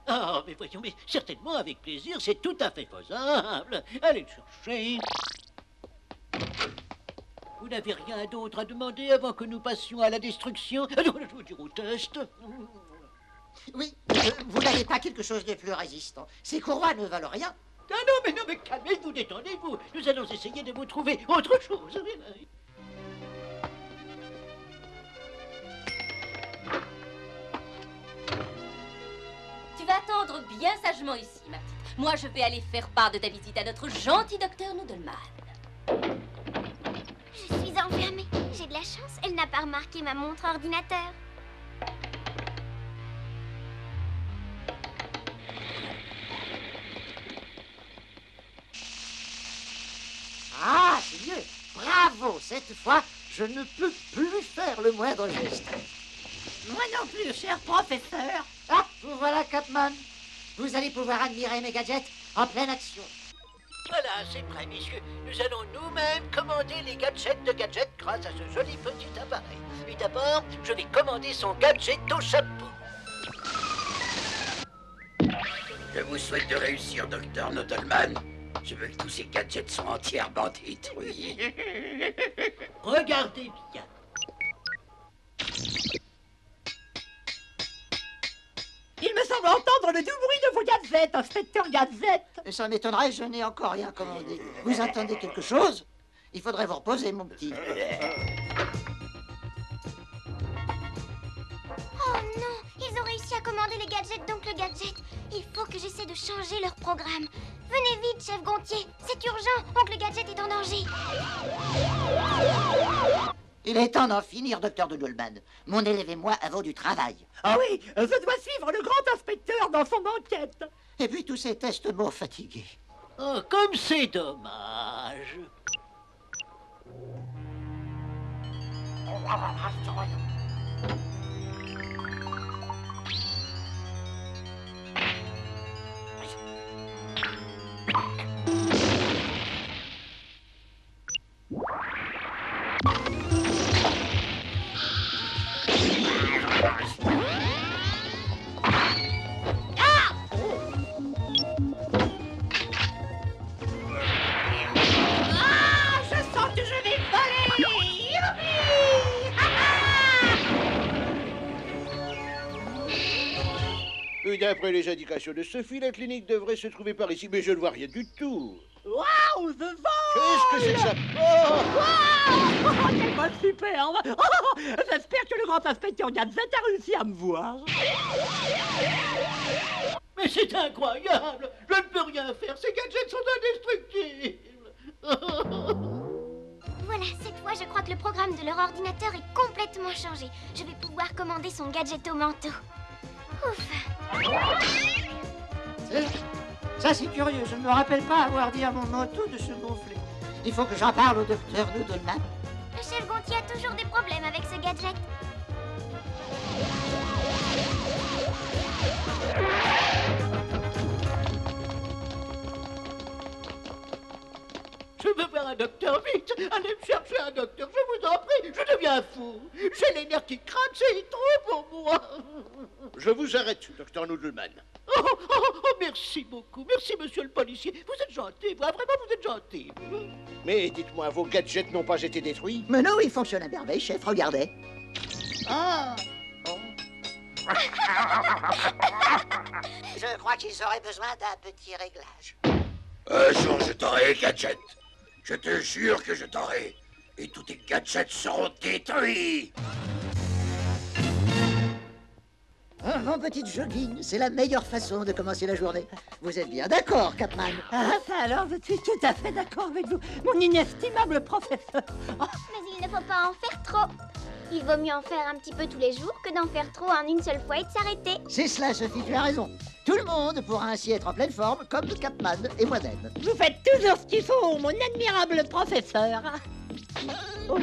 Ah, mais voyons, mais certainement avec plaisir, c'est tout à fait faisable. Allez le chercher. Vous n'avez rien d'autre à demander avant que nous passions à la destruction? Je veux dire au test. Oui, vous n'avez pas quelque chose de plus résistant. Ces courroies ne valent rien. Ah non, mais calmez-vous, détendez-vous. Nous allons essayer de vous trouver autre chose. Tu vas attendre bien sagement ici, ma petite. Moi, je vais aller faire part de ta visite à notre gentil docteur Noodleman. Je suis enfermée. J'ai de la chance. Elle n'a pas remarqué ma montre ordinateur. Ah, c'est mieux. Bravo. Cette fois, je ne peux plus faire le moindre geste. Moi non plus, cher professeur. Ah, vous voilà, Capman. Vous allez pouvoir admirer mes gadgets en pleine action. Voilà, c'est prêt, messieurs. Nous allons nous-mêmes commander les gadgets de Gadget grâce à ce joli petit appareil. Et d'abord, je vais commander son gadget au chapeau. Je vous souhaite de réussir, docteur Noodleman. Je veux que tous ces gadgets soient entièrement détruits. Regardez bien. Il me semble entendre le doux bruit de vos gadgets, inspecteur Gadget. Ça m'étonnerait, je n'ai encore rien commandé. Vous attendez quelque chose? Il faudrait vous reposer, mon petit. Oh non, ils ont réussi à commander les gadgets d'Oncle Gadget. Il faut que j'essaie de changer leur programme. Venez vite, chef Gontier. C'est urgent, Oncle Gadget est en danger. Il est temps d'en finir, docteur Noodleman. Mon élève et moi avons du travail. Ah oui, je dois suivre le grand inspecteur dans son enquête. Et puis tous ces tests m'ont fatigué. Oh, comme c'est dommage. D'après les indications de Sophie, la clinique devrait se trouver par ici, mais je ne vois rien du tout. Waouh, the vol! Qu'est-ce que c'est que ça? Oh, quel vol superbe! Oh, j'espère que le grand inspecteur Gadget a réussi à me voir. Mais c'est incroyable! Je ne peux rien faire, ces gadgets sont indestructibles! Voilà, cette fois, je crois que le programme de leur ordinateur est complètement changé. Je vais pouvoir commander son gadget au manteau. Ouf. Ça, c'est curieux. Je ne me rappelle pas avoir dit à mon manteau de se gonfler. Il faut que j'en parle au docteur Noodleman. Le chef Gontier a toujours des problèmes avec ce gadget. Je veux voir un docteur, vite. Allez me chercher un docteur, je vous en prie. Je deviens fou. J'ai les nerfs qui craquent, c'est trop pour moi. Je vous arrête, docteur Noodleman. Merci beaucoup. Merci, monsieur le policier. Vous êtes gentil, vraiment, vous êtes gentil. Mais dites-moi, vos gadgets n'ont pas été détruits? Mais non, ils fonctionnent à merveille, chef, regardez. Ah. Je crois qu'ils auraient besoin d'un petit réglage. Un jour, je t'aurai, gadget. Je te jure que je t'aurai. Et tous tes gadgets seront détruits. Ah, mon petit jogging, c'est la meilleure façon de commencer la journée. Vous êtes bien d'accord, Capman? Ah, ça alors, je suis tout à fait d'accord avec vous, mon inestimable professeur. Oh. Mais il ne faut pas en faire trop. Il vaut mieux en faire un petit peu tous les jours que d'en faire trop en une seule fois et de s'arrêter. C'est cela, Sophie, tu as raison. Tout le monde pourra ainsi être en pleine forme, comme Capman et moi-même. Vous faites toujours ce qu'il faut, mon admirable professeur. Oh.